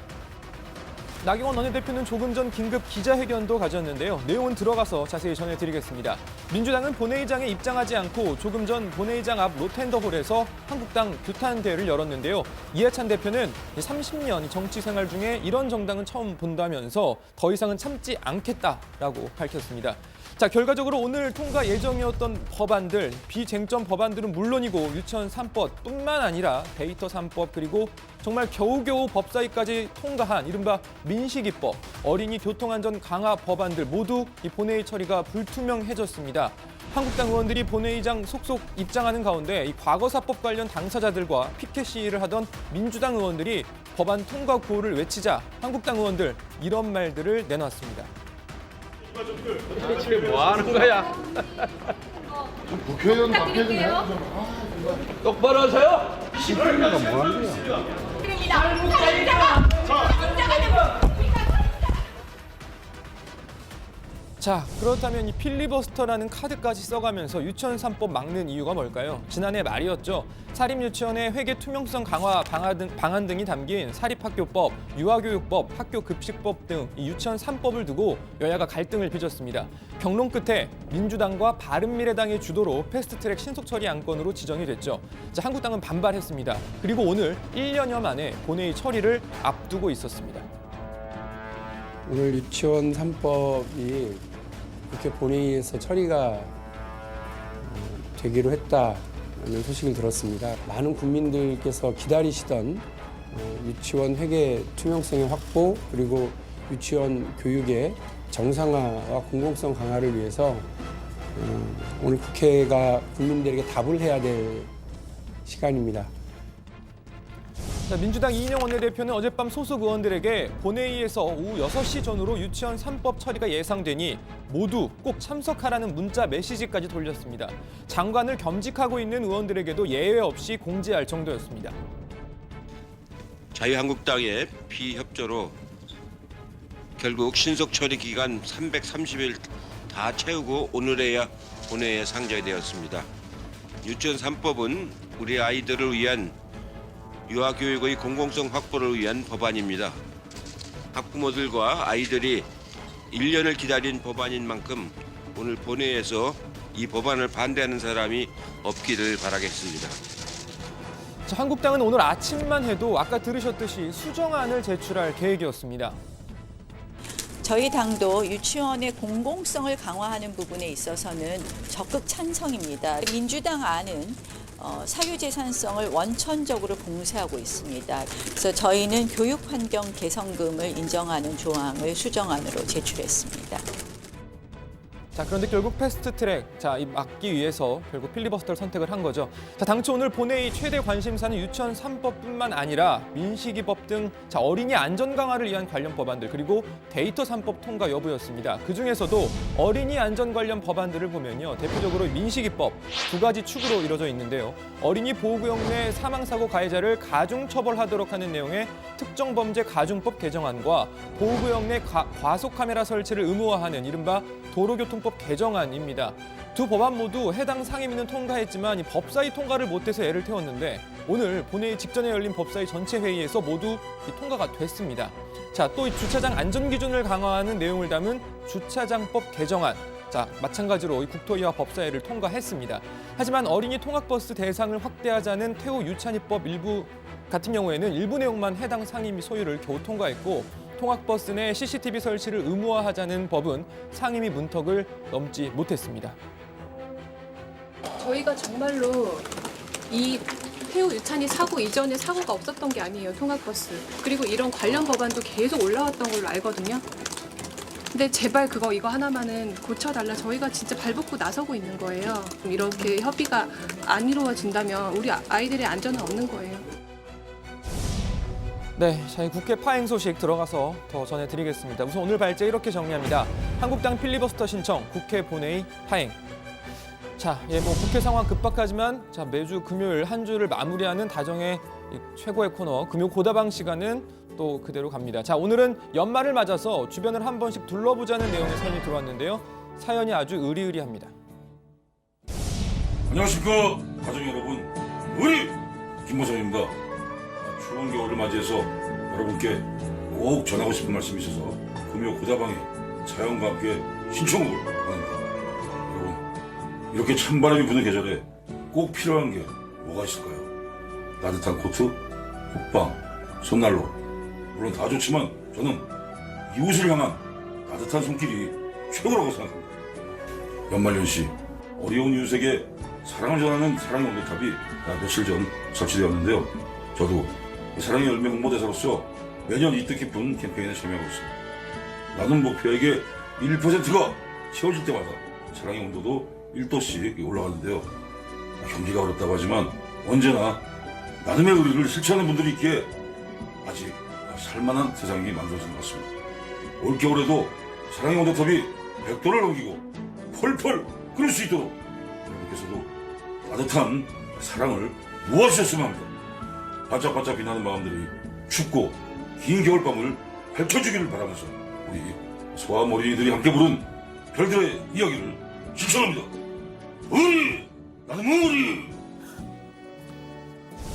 나경원 원내대표는 조금 전 긴급 기자회견도 가졌는데요. 내용은 들어가서 자세히 전해드리겠습니다. 민주당은 본회의장에 입장하지 않고 조금 전 본회의장 앞 로텐더홀에서 한국당 규탄대회를 열었는데요. 이해찬 대표는 30년 정치 생활 중에 이런 정당은 처음 본다면서 더 이상은 참지 않겠다라고 밝혔습니다. 자, 결과적으로 오늘 통과 예정이었던 법안들, 비쟁점 법안들은 물론이고 유치원 3법뿐만 아니라 데이터 3법 그리고 정말 겨우겨우 법사위까지 통과한 이른바 민식이법, 어린이 교통안전 강화 법안들 모두 이 본회의 처리가 불투명해졌습니다. 한국당 의원들이 본회의장 속속 입장하는 가운데 이 과거사법 관련 당사자들과 피켓 시위를 하던 민주당 의원들이 법안 통과 구호를 외치자 한국당 의원들 이런 말들을 내놨습니다. 지금 뭐 하는 거야? 국회의원 바뀌었네요. 똑바로 하세요. 시민이가 뭐 하는 거야? 자, 그렇다면 이 필리버스터라는 카드까지 써가면서 유치원 3법 막는 이유가 뭘까요? 지난해 말이었죠. 사립유치원의 회계 투명성 강화 방안 등이 담긴 사립학교법, 유아교육법, 학교급식법 등 이 유치원 3법을 두고 여야가 갈등을 빚었습니다. 경론 끝에 민주당과 바른미래당의 주도로 패스트트랙 신속 처리 안건으로 지정이 됐죠. 자, 한국당은 반발했습니다. 그리고 오늘 1년여 만에 본회의 처리를 앞두고 있었습니다. 오늘 유치원 3법이 국회 본회의에서 처리가 되기로 했다는 소식을 들었습니다. 많은 국민들께서 기다리시던 유치원 회계 투명성의 확보 그리고 유치원 교육의 정상화와 공공성 강화를 위해서 오늘 국회가 국민들에게 답을 해야 될 시간입니다. 자, 민주당 이인영 원내대표는 어젯밤 소속 의원들에게 본회의에서 오후 6시 전후로 유치원 3법 처리가 예상되니 모두 꼭 참석하라는 문자 메시지까지 돌렸습니다. 장관을 겸직하고 있는 의원들에게도 예외 없이 공지할 정도였습니다. 자유한국당의 비협조로 결국 신속 처리 기간 330일 다 채우고 오늘에야 본회의에 상정되었습니다. 유치원 3법은 우리 아이들을 위한 유아교육의 공공성 확보를 위한 법안입니다. 학부모들과 아이들이 1년을 기다린 법안인 만큼 오늘 본회의에서 이 법안을 반대하는 사람이 없기를 바라겠습니다. 자, 한국당은 오늘 아침만 해도 아까 들으셨듯이 수정안을 제출할 계획이었습니다. 저희 당도 유치원의 공공성을 강화하는 부분에 있어서는 적극 찬성입니다. 민주당 안은 사유재산성을 원천적으로 봉쇄하고 있습니다. 그래서 저희는 교육환경 개선금을 인정하는 조항을 수정안으로 제출했습니다. 자, 그런데 결국 패스트트랙, 이 막기 위해서 결국 필리버스터를 선택을 한 거죠. 자, 당초 오늘 본회의 최대 관심사는 유치원 3법뿐만 아니라 민식이법 등 어린이 안전 강화를 위한 관련 법안들 그리고 데이터 3법 통과 여부였습니다. 그중에서도 어린이 안전 관련 법안들을 보면요. 대표적으로 민식이법 2가지 축으로 이루어져 있는데요. 어린이 보호구역 내 사망사고 가해자를 가중처벌하도록 하는 내용의 특정범죄 가중법 개정안과 보호구역 내 과속카메라 설치를 의무화하는 이른바 도로교통법 개정안입니다. 두 법안 모두 해당 상임위는 통과했지만 이 법사위 통과를 못해서 애를 태웠는데 오늘 본회의 직전에 열린 법사위 전체 회의에서 모두 통과가 됐습니다. 자, 또 이 주차장 안전기준을 강화하는 내용을 담은 주차장법 개정안. 자, 마찬가지로 이 국토위와 법사위를 통과했습니다. 하지만 어린이 통학버스 대상을 확대하자는 태호 유찬이법 일부 같은 경우에는 일부 내용만 해당 상임위 소유를 겨우 통과했고 통학버스 내 CCTV 설치를 의무화하자는 법은 상임위 문턱을 넘지 못했습니다. 저희가 정말로 이 폐후 유찬이 사고 이전에 사고가 없었던 게 아니에요, 통학버스. 그리고 이런 관련 법안도 계속 올라왔던 걸로 알거든요. 근데 제발 이거 하나만은 고쳐달라. 저희가 진짜 발벗고 나서고 있는 거예요. 이렇게 협의가 안 이루어진다면 우리 아이들의 안전은 없는 거예요. 네, 저희 국회 파행 소식 들어가서 더 전해드리겠습니다. 우선 오늘 발제 이렇게 정리합니다. 한국당 필리버스터 신청, 국회 본회의 파행. 자, 국회 상황 급박하지만 매주 금요일 한 주를 마무리하는 다정의 최고의 코너 금요 고다방 시간은 또 그대로 갑니다. 자, 오늘은 연말을 맞아서 주변을 한 번씩 둘러보자는 내용의 사연이 들어왔는데요. 사연이 아주 의리의리합니다. 안녕하십니까 가족 여러분, 우리 김모성입니다. 추운 겨울을 맞이해서 여러분께 꼭 전하고 싶은 말씀이 있어서 금요 고다방에 사연과 함께 신청곡을 합니다. 이렇게 찬바람이 부는 계절에 꼭 필요한 게 뭐가 있을까요? 따뜻한 코트, 호빵, 손난로. 물론 다 좋지만 저는 이웃을 향한 따뜻한 손길이 최고라고 생각합니다. 연말연시 어려운 이웃에게 사랑을 전하는 사랑의 온도탑이 며칠 전 설치되었는데요. 저도 이 사랑의 열매 홍보대사로서 매년 이 뜻깊은 캠페인에 참여하고 있습니다. 나눈 목표에게 1%가 채워질 때마다 사랑의 온도도 1도씩 올라가는데요. 경기가 어렵다고 하지만 언제나 나눔의 의리를 실천하는 분들이 있기에 아직 살만한 세상이 만들어진 것 같습니다. 올겨울에도 사랑의 온도탑이 100도를 넘기고 펄펄 끓을 수 있도록 여러분께서도 따뜻한 사랑을 모아주셨으면 합니다. 반짝반짝 빛나는 마음들이 춥고 긴 겨울밤을 밝혀주기를 바라면서 우리 소아암 어린이들이 함께 부른 별들의 이야기를 신청합니다. 의리! 나는 의리!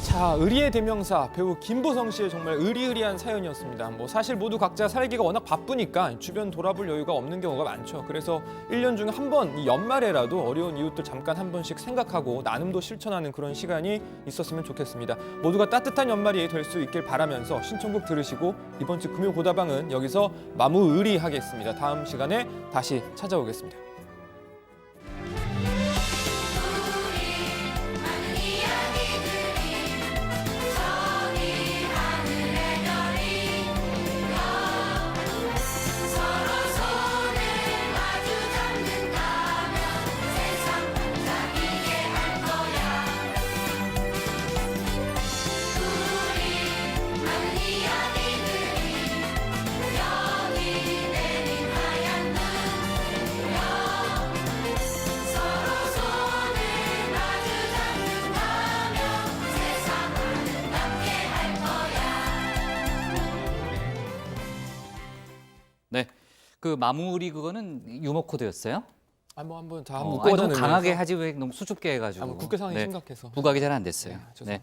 자, 의리의 대명사 배우 김보성 씨의 정말 의리의리한 사연이었습니다. 사실 모두 각자 살기가 워낙 바쁘니까 주변 돌아볼 여유가 없는 경우가 많죠. 그래서 1년 중에 한 번 이 연말에라도 어려운 이웃들 잠깐 한 번씩 생각하고 나눔도 실천하는 그런 시간이 있었으면 좋겠습니다. 모두가 따뜻한 연말이 될 수 있길 바라면서 신청곡 들으시고 이번 주 금요 고다방은 여기서 마무의리하겠습니다. 다음 시간에 다시 찾아오겠습니다. 네, 그 마무리 그거는 유머 코드였어요? 한번 다 너무 묶어자는 강하게 하지 왜 너무 수줍게 해가지고. 국회 상황이 심각해서. 부각이 잘 안 됐어요. 네.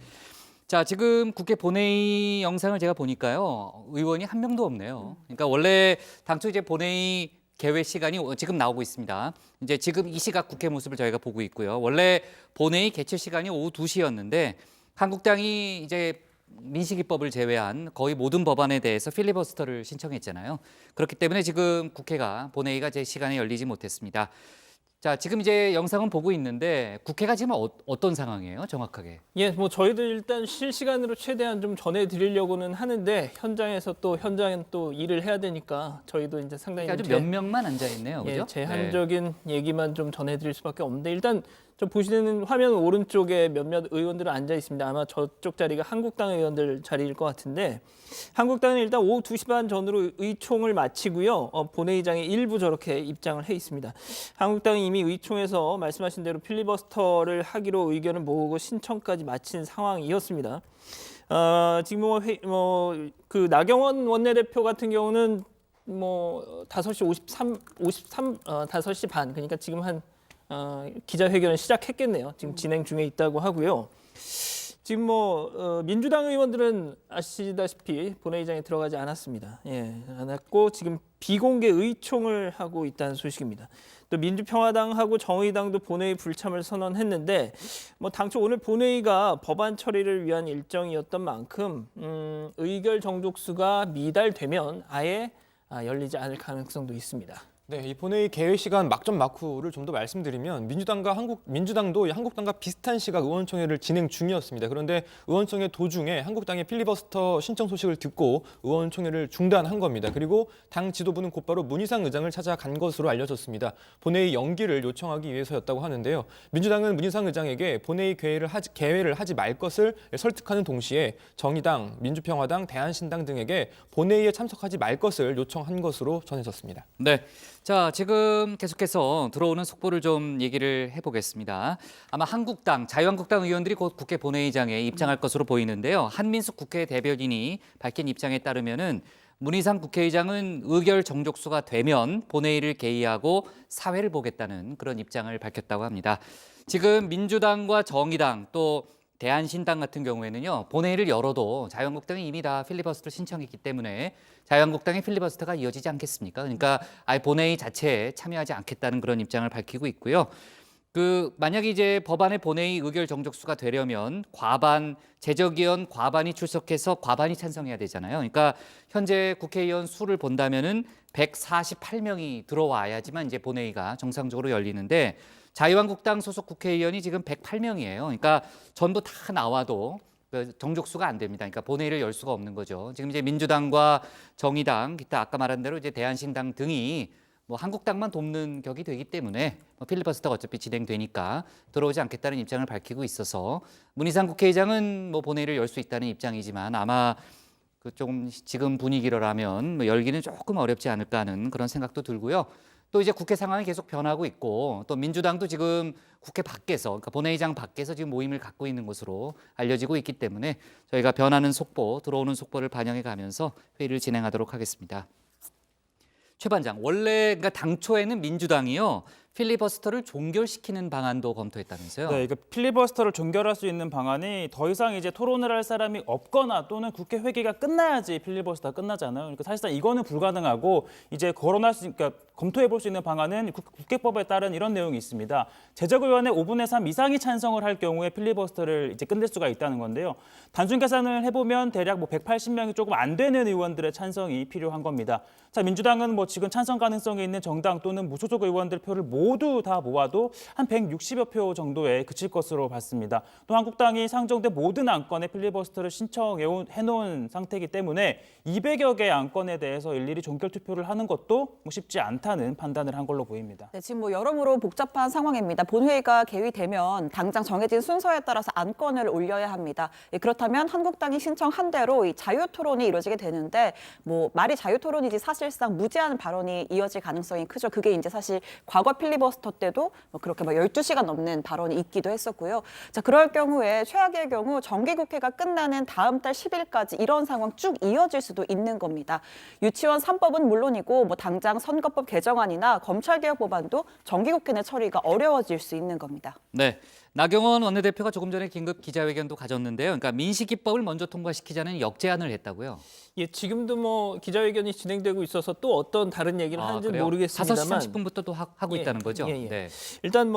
자, 지금 국회 본회의 영상을 제가 보니까요, 의원이 한 명도 없네요. 그러니까 원래 당초 이제 본회의 개회 시간이 지금 나오고 있습니다. 이제 지금 이 시각 국회 모습을 저희가 보고 있고요. 원래 본회의 개최 시간이 오후 2시였는데 한국당이 이제 민식이법을 제외한 거의 모든 법안에 대해서 필리버스터를 신청했잖아요. 그렇기 때문에 지금 국회가 본회의가 제 시간에 열리지 못했습니다. 자, 지금 이제 영상은 보고 있는데 국회가 지금 어떤 상황이에요, 정확하게? 예, 저희도 일단 실시간으로 최대한 좀 전해드리려고는 하는데 현장에서 또 일을 해야 되니까 저희도 이제 상당히 아주 몇 명만 앉아 있네요, 그죠? 제한적인 얘기만 좀 전해드릴 수밖에 없는데 일단 저 보시는 화면 오른쪽에 몇몇 의원들은 앉아 있습니다. 아마 저쪽 자리가 한국당 의원들 자리일 것 같은데 한국당은 일단 오후 2시 반 전으로 의총을 마치고요. 본회의장에 일부 저렇게 입장을 해 있습니다. 한국당은 이미 의총에서 말씀하신 대로 필리버스터를 하기로 의견을 모으고 신청까지 마친 상황이었습니다. 지금 그 나경원 원내대표 같은 경우는 5시 5시 반 그러니까 지금 기자회견을 시작했겠네요. 지금 진행 중에 있다고 하고요. 지금 민주당 의원들은 아시다시피 본회의장에 들어가지 않았습니다. 않았고 지금 비공개 의총을 하고 있다는 소식입니다. 또 민주평화당하고 정의당도 본회의 불참을 선언했는데 당초 오늘 본회의가 법안 처리를 위한 일정이었던 만큼 의결 정족수가 미달되면 아예 열리지 않을 가능성도 있습니다. 네, 이 본회의 개회 시간 막전 막후를 좀 더 말씀드리면 민주당도 한국당과 비슷한 시각 의원총회를 진행 중이었습니다. 그런데 의원총회 도중에 한국당의 필리버스터 신청 소식을 듣고 의원총회를 중단한 겁니다. 그리고 당 지도부는 곧바로 문희상 의장을 찾아간 것으로 알려졌습니다. 본회의 연기를 요청하기 위해서였다고 하는데요. 민주당은 문희상 의장에게 본회의 개회를 하지 말 것을 설득하는 동시에 정의당, 민주평화당, 대한신당 등에게 본회의에 참석하지 말 것을 요청한 것으로 전해졌습니다. 네. 자, 지금 계속해서 들어오는 속보를 좀 얘기를 해보겠습니다. 아마 한국당, 자유한국당 의원들이 곧 국회 본회의장에 입장할 것으로 보이는데요. 한민숙 국회 대변인이 밝힌 입장에 따르면은 문희상 국회의장은 의결 정족수가 되면 본회의를 개의하고 사회를 보겠다는 그런 입장을 밝혔다고 합니다. 지금 민주당과 정의당 또 대한신당 같은 경우에는요, 본회의를 열어도 자유한국당이 이미 다 필리버스터를 신청했기 때문에 자유한국당의 필리버스터가 이어지지 않겠습니까? 그러니까 아예 본회의 자체에 참여하지 않겠다는 그런 입장을 밝히고 있고요. 만약에 이제 법안의 본회의 의결 정족수가 되려면 제적위원 과반이 출석해서 과반이 찬성해야 되잖아요. 그러니까 현재 국회의원 수를 본다면은 148명이 들어와야지만 이제 본회의가 정상적으로 열리는데 자유한국당 소속 국회의원이 지금 108명이에요. 그러니까 전부 다 나와도 정족수가 안 됩니다. 그러니까 본회의를 열 수가 없는 거죠. 지금 이제 민주당과 정의당, 기타 아까 말한 대로 이제 대한신당 등이 한국당만 돕는 격이 되기 때문에 필리버스터가 어차피 진행되니까 들어오지 않겠다는 입장을 밝히고 있어서 문희상 국회의장은 본회의를 열 수 있다는 입장이지만 아마 조금 지금 분위기라면 열기는 조금 어렵지 않을까 하는 그런 생각도 들고요. 또 이제 국회 상황이 계속 변하고 있고 또 민주당도 지금 국회 밖에서 그러니까 본회의장 밖에서 지금 모임을 갖고 있는 것으로 알려지고 있기 때문에 저희가 변하는 속보, 들어오는 속보를 반영해 가면서 회의를 진행하도록 하겠습니다. 최 반장, 원래 그러니까 당초에는 민주당이요 필리버스터를 종결시키는 방안도 검토했다면서요? 네, 필리버스터를 종결할 수 있는 방안이 더 이상 이제 토론을 할 사람이 없거나 또는 국회 회기가 끝나야지 필리버스터가 끝나잖아요. 그러니까 사실상 이거는 불가능하고 이제 검토해 볼 수 있는 방안은 국회법에 따른 이런 내용이 있습니다. 제적의원의 5분의 3 이상이 찬성을 할 경우에 필리버스터를 이제 끝낼 수가 있다는 건데요. 단순 계산을 해보면 대략 180명이 조금 안 되는 의원들의 찬성이 필요한 겁니다. 자, 민주당은 지금 찬성 가능성이 있는 정당 또는 무소속 의원들 표를 모두 다 모아도 한 160여 표 정도에 그칠 것으로 봤습니다. 또 한국당이 상정된 모든 안건에 필리버스터를 신청해 놓은 상태이기 때문에 200여 개의 안건에 대해서 일일이 종결 투표를 하는 것도 쉽지 않다는 판단을 한 걸로 보입니다. 네, 지금 여러모로 복잡한 상황입니다. 본회의가 개의되면 당장 정해진 순서에 따라서 안건을 올려야 합니다. 그렇다면 한국당이 신청한 대로 이 자유토론이 이루어지게 되는데 말이 자유토론이지 사실상 무제한 발언이 이어질 가능성이 크죠. 그게 이제 사실 과거 필리버스터 때도 그렇게 12시간 넘는 발언이 있기도 했었고요. 자, 그럴 경우에 최악의 경우 정기국회가 끝나는 다음 달 10일까지 이런 상황 쭉 이어질 수도 있는 겁니다. 유치원 3법은 물론이고 당장 선거법 개정안이나 검찰개혁 법안도 정기국회 내 처리가 어려워질 수 있는 겁니다. 네. 나경원 원내대표가 조금 전에 긴급 기자회견도 가졌는데요. 그러니까 민식이법을 먼저 통과시키자는 역제안을 했다고. 예, 지금도 기자회견이 진행되고 있어서 또 어떤 다른 얘기를 하는지는 그래요? 모르겠습니다만 5시 30분부터 또 하고 있다는 거죠? 네. 일단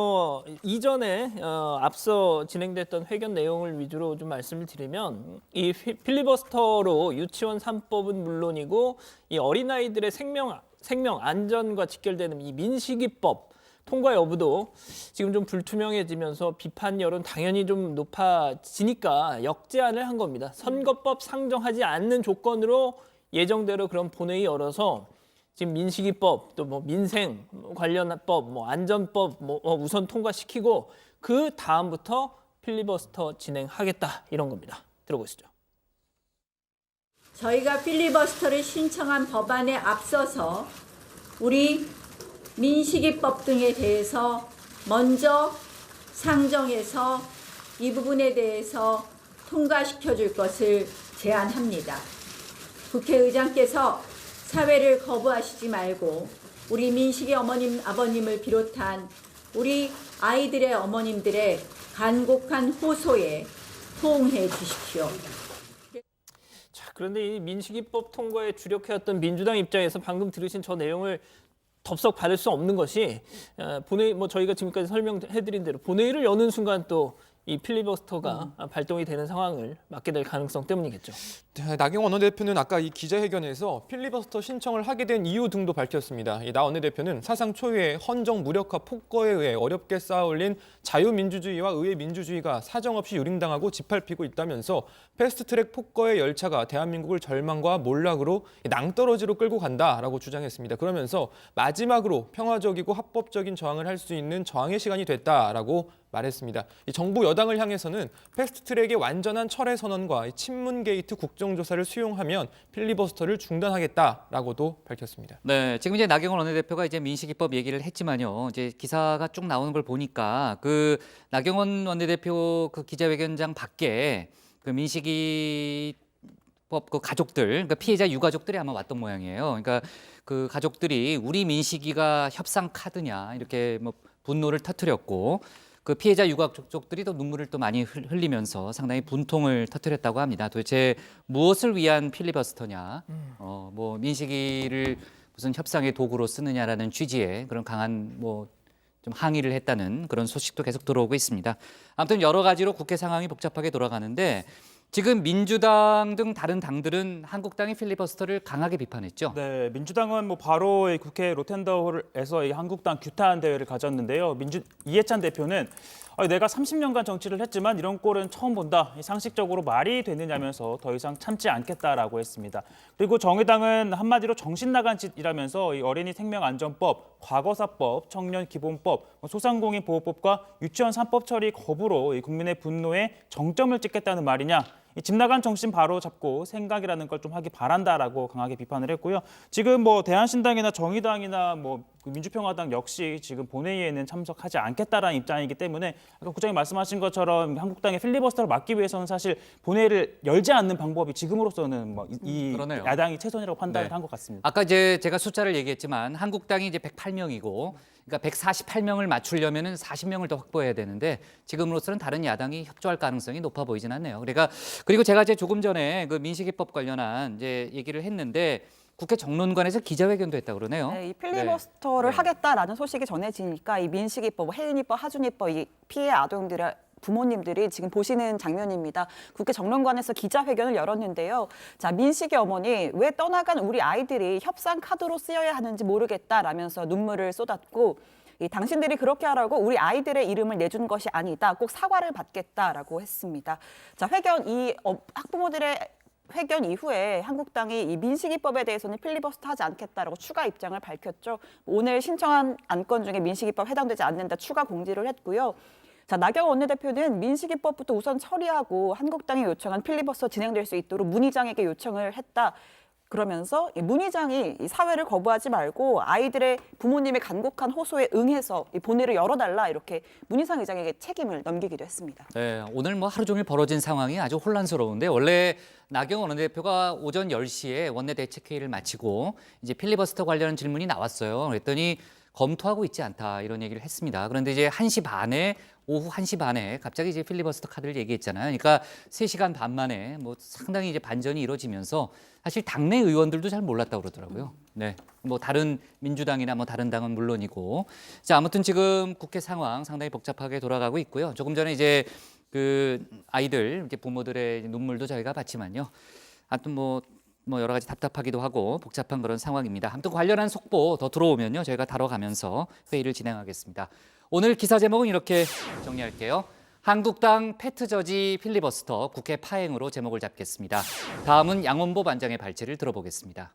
이전에 앞서 진행됐던 회견 내용을 위주로 좀 말씀을 드리면 이 필리버스터로 유치원 3법은 물론이고 이 어린아이들의 생명 안전과 직결되는 이 민식이법 통과 여부도 지금 좀 불투명해지면서 비판 여론 당연히 좀 높아지니까 역제안을 한 겁니다. 선거법 상정하지 않는 조건으로 예정대로 그런 본회의 열어서 지금 민식이법 또 민생 관련법 안전법 우선 통과시키고 그 다음부터 필리버스터 진행하겠다 이런 겁니다. 들어보시죠. 저희가 필리버스터를 신청한 법안에 앞서서 우리 민식이법 등에 대해서 먼저 상정해서 이 부분에 대해서 통과시켜 줄 것을 제안합니다. 국회의장께서 사회를 거부하시지 말고 우리 민식이 어머님, 아버님을 비롯한 우리 아이들의 어머님들의 간곡한 호소에 호응해 주십시오. 자, 그런데 이 민식이법 통과에 주력해왔던 민주당 입장에서 방금 들으신 저 내용을 덥석 받을 수 없는 것이 본회의 저희가 지금까지 설명해드린 대로 본회의를 여는 순간 또 이 필리버스터가 발동이 되는 상황을 맞게 될 가능성 때문이겠죠. 나경원 원내대표는 아까 이 기자회견에서 필리버스터 신청을 하게 된 이유 등도 밝혔습니다. 나 원내대표는 사상 초유의 헌정 무력화 폭거에 의해 어렵게 쌓아올린 자유민주주의와 의회 민주주의가 사정없이 유린당하고 짓밟히고 있다면서 패스트트랙 폭거의 열차가 대한민국을 절망과 몰락으로 낭떠러지로 끌고 간다라고 주장했습니다. 그러면서 마지막으로 평화적이고 합법적인 저항을 할 수 있는 저항의 시간이 됐다라고 말했습니다. 이 정부 여당을 향해서는 패스트트랙의 완전한 철회 선언과 친문 게이트 국정조사를 수용하면 필리버스터를 중단하겠다라고도 밝혔습니다. 네, 지금 이제 나경원 원내대표가 이제 민식이법 얘기를 했지만요. 이제 기사가 쭉 나오는 걸 보니까 그 나경원 원내대표 그 기자회견장 밖에 그 민식이법 그 가족들, 그러니까 피해자 유가족들이 아마 왔던 모양이에요. 그러니까 그 가족들이 우리 민식이가 협상 카드냐 이렇게 뭐 분노를 터뜨렸고. 그 피해자 유가족들이 또 눈물을 또 많이 흘리면서 상당히 분통을 터뜨렸다고 합니다. 도대체 무엇을 위한 필리버스터냐, 뭐 민식이를 무슨 협상의 도구로 쓰느냐라는 취지의 그런 강한 좀 항의를 했다는 그런 소식도 계속 들어오고 있습니다. 아무튼 여러 가지로 국회 상황이 복잡하게 돌아가는데 지금 민주당 등 다른 당들은 한국당의 필리버스터를 강하게 비판했죠. 네, 민주당은 바로 국회 로텐더홀에서 이 한국당 규탄 대회를 가졌는데요. 이해찬 대표는 내가 30년간 정치를 했지만 이런 꼴은 처음 본다. 상식적으로 말이 되느냐면서 더 이상 참지 않겠다라고 했습니다. 그리고 정의당은 한마디로 정신 나간 짓이라면서 이 어린이 생명안전법, 과거사법, 청년기본법, 소상공인 보호법과 유치원 3법 처리 거부로 국민의 분노에 정점을 찍겠다는 말이냐. 집 나간 정신 바로 잡고 생각이라는 걸 좀 하기 바란다라고 강하게 비판을 했고요. 지금 대한신당이나 정의당이나 민주평화당 역시 지금 본회의에는 참석하지 않겠다라는 입장이기 때문에 아까 국장님 말씀하신 것처럼 한국당의 필리버스터를 막기 위해서는 사실 본회의를 열지 않는 방법이 지금으로서는 이 그러네요. 야당이 최선이라고 판단을 네. 한 것 같습니다. 아까 이제 제가 숫자를 얘기했지만 한국당이 이제 108명이고 그러니까 148명을 맞추려면은 40명을 더 확보해야 되는데 지금으로서는 다른 야당이 협조할 가능성이 높아 보이진 않네요. 그리고 제가 이제 조금 전에 그 민식이법 관련한 이제 얘기를 했는데 국회 정론관에서 기자회견도 했다고 그러네요. 네, 이 필리버스터를 하겠다라는 소식이 전해지니까 이 민식이법, 혜인이법, 하준이법 이 피해 아동들의 부모님들이 지금 보시는 장면입니다. 국회 정론관에서 기자회견을 열었는데요. 자, 민식이 어머니 왜 떠나간 우리 아이들이 협상 카드로 쓰여야 하는지 모르겠다라면서 눈물을 쏟았고 당신들이 그렇게 하라고 우리 아이들의 이름을 내준 것이 아니다. 꼭 사과를 받겠다라고 했습니다. 자, 학부모들의 회견 이후에 한국당이 이 민식이법에 대해서는 필리버스터 하지 않겠다라고 추가 입장을 밝혔죠. 오늘 신청한 안건 중에 민식이법 해당되지 않는다 추가 공지를 했고요. 자, 나경원 원내대표는 민식이법부터 우선 처리하고 한국당이 요청한 필리버스터 진행될 수 있도록 문의장에게 요청을 했다. 그러면서 이 문의장이 이 사회를 거부하지 말고 아이들의 부모님의 간곡한 호소에 응해서 이 본회의를 열어달라 이렇게 문희상 의장에게 책임을 넘기기도 했습니다. 네, 오늘 하루 종일 벌어진 상황이 아주 혼란스러운데 원래 나경원 원내대표가 오전 10시에 원내대책회의를 마치고 이제 필리버스터 관련 질문이 나왔어요. 그랬더니 검토하고 있지 않다 이런 얘기를 했습니다. 그런데 이제 오후 1시 반에 갑자기 이제 필리버스터 카드를 얘기했잖아요. 그러니까 3시간 반 만에 상당히 이제 반전이 이루어지면서 사실 당내 의원들도 잘 몰랐다고 그러더라고요. 네, 다른 민주당이나 다른 당은 물론이고. 자, 아무튼 지금 국회 상황 상당히 복잡하게 돌아가고 있고요. 조금 전에 이제 그 아이들 이렇게 부모들의 눈물도 저희가 봤지만요. 하여튼 여러 가지 답답하기도 하고 복잡한 그런 상황입니다. 아무튼 관련한 속보 더 들어오면요. 저희가 다뤄가면서 회의를 진행하겠습니다. 오늘 기사 제목은 이렇게 정리할게요. 한국당 패트 저지 필리버스터 국회 파행으로 제목을 잡겠습니다. 다음은 양원보 반장의 발제를 들어보겠습니다.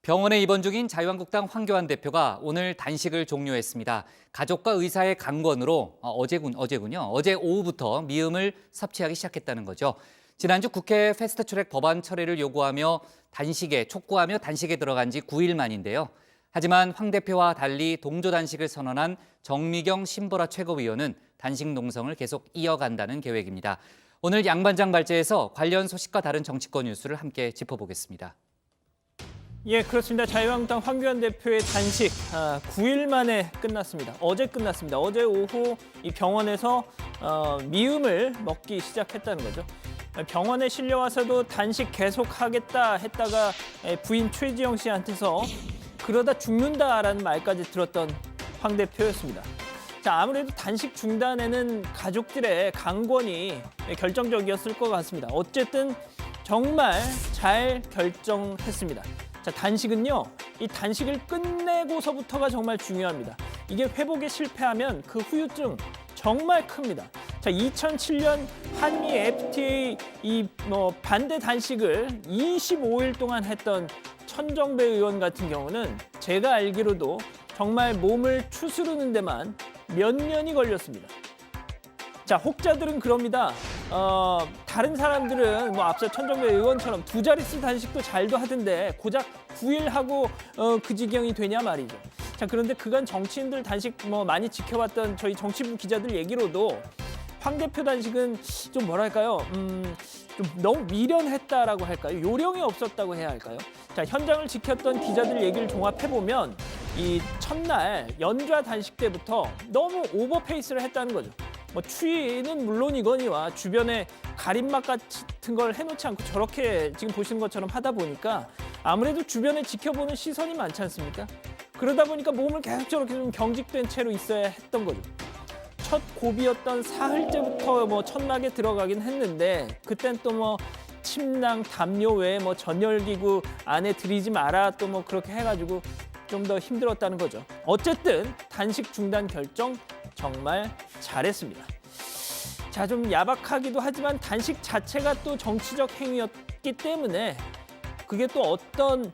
병원에 입원 중인 자유한국당 황교안 대표가 오늘 단식을 종료했습니다. 가족과 의사의 강권으로 어제 오후부터 미음을 섭취하기 시작했다는 거죠. 지난주 국회 패스트트랙 법안 처리를 촉구하며 단식에 들어간 지 9일 만인데요. 하지만 황 대표와 달리 동조 단식을 선언한 정미경 신보라 최고위원은 단식 농성을 계속 이어간다는 계획입니다. 오늘 양 반장 발제에서 관련 소식과 다른 정치권 뉴스를 함께 짚어보겠습니다. 예, 그렇습니다. 자유한국당 황교안 대표의 단식 9일 만에 끝났습니다. 어제 끝났습니다. 어제 오후 이 병원에서 미음을 먹기 시작했다는 거죠. 병원에 실려와서도 단식 계속하겠다 했다가 부인 최지영 씨한테서 그러다 죽는다라는 말까지 들었던 황 대표였습니다. 자, 아무래도 단식 중단에는 가족들의 강권이 결정적이었을 것 같습니다. 어쨌든 정말 잘 결정했습니다. 자, 단식은요, 이 단식을 끝내고서부터가 정말 중요합니다. 이게 회복에 실패하면 그 후유증 정말 큽니다. 자, 2007년 한미 FTA 반대 단식을 25일 동안 했던 천정배 의원 같은 경우는 제가 알기로도 정말 몸을 추스르는 데만 몇 년이 걸렸습니다. 자, 혹자들은 그럽니다. 다른 사람들은 뭐 앞서 천정배 의원처럼 2자릿수 단식도 잘도 하던데 고작 9일 하고 그 지경이 되냐 말이죠. 자, 그런데 그간 정치인들 단식 많이 지켜봤던 저희 정치부 기자들 얘기로도 황 대표 단식은 좀 뭐랄까요? 좀 너무 미련했다라고 할까요? 요령이 없었다고 해야 할까요? 자, 현장을 지켰던 기자들 얘기를 종합해보면 이 첫날 연좌 단식 때부터 너무 오버페이스를 했다는 거죠. 뭐 추위는 물론이거니와 주변에 가림막 같은 걸 해놓지 않고 저렇게 지금 보시는 것처럼 하다 보니까 아무래도 주변에 지켜보는 시선이 많지 않습니까? 그러다 보니까 몸을 계속 저렇게 좀 경직된 채로 있어야 했던 거죠. 첫 고비였던 사흘째부터 천막에 들어가긴 했는데 그땐 또 침낭, 담요 외에 전열기구 안에 들이지 마라 또 그렇게 해가지고 좀 더 힘들었다는 거죠. 어쨌든 단식 중단 결정 정말 잘했습니다. 자, 좀 야박하기도 하지만 단식 자체가 또 정치적 행위였기 때문에 그게 또 어떤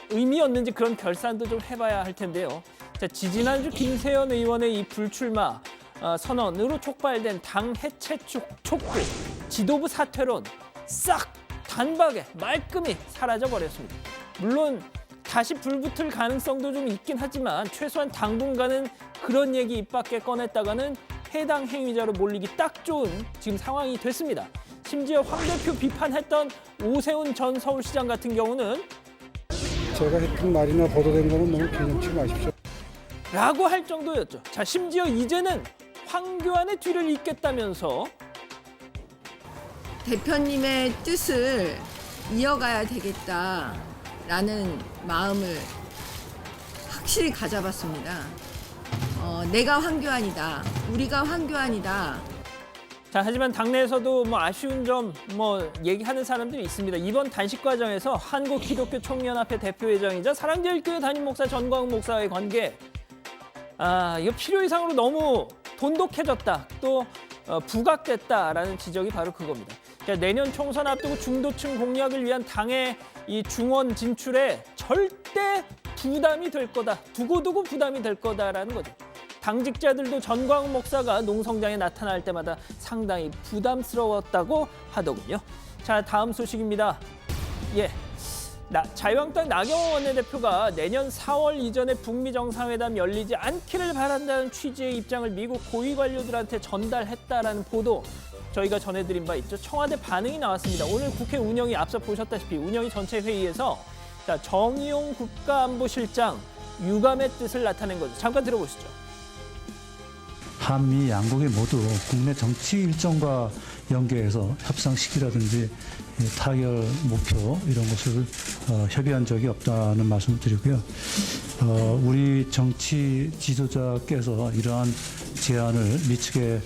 의미였는지 그런 결산도 좀 해봐야 할 텐데요. 자, 지지난주 김세연 의원의 이 불출마 선언으로 촉발된 당 해체 촉구, 지도부 사퇴론 싹 단박에 말끔히 사라져버렸습니다. 물론 다시 불붙을 가능성도 좀 있긴 하지만 최소한 당분간은 그런 얘기 입 밖에 꺼냈다가는 해당 행위자로 몰리기 딱 좋은 지금 상황이 됐습니다. 심지어 황 대표 비판했던 오세훈 전 서울시장 같은 경우는 제가 했던 말이나 보도된 거는 너무 개념치 마십시오. 라고 할 정도였죠. 자, 심지어 이제는 황교안의 뒤를 잇겠다면서 대표님의 뜻을 이어가야 되겠다라는 마음을 확실히 가져봤습니다. 내가 황교안이다. 우리가 황교안이다. 자, 하지만 당내에서도 아쉬운 점 얘기하는 사람들이 있습니다. 이번 단식 과정에서 한국기독교총연합회 대표회장이자 사랑제일교회 담임 목사 전광훈 목사의 관계 이거 필요 이상으로 너무 돈독해졌다. 또 부각됐다라는 지적이 바로 그겁니다. 자, 내년 총선 앞두고 중도층 공략을 위한 당의 이 중원 진출에 절대 부담이 될 거다. 두고두고 부담이 될 거다라는 거죠. 당직자들도 전광훈 목사가 농성장에 나타날 때마다 상당히 부담스러웠다고 하더군요. 자, 다음 소식입니다. 자유한국당 나경원 원내대표가 내년 4월 이전에 북미 정상회담 열리지 않기를 바란다는 취지의 입장을 미국 고위 관료들한테 전달했다라는 보도 저희가 전해드린 바 있죠. 청와대 반응이 나왔습니다. 오늘 국회 운영위 앞서 보셨다시피 운영위 전체 회의에서 정의용 국가안보실장 유감의 뜻을 나타낸 거죠. 잠깐 들어보시죠. 한미 양국이 모두 국내 정치 일정과 연계해서 협상 시기라든지 타결 목표 이런 것을 협의한 적이 없다는 말씀을 드리고요. 우리 정치 지도자께서 이러한 제안을 미측에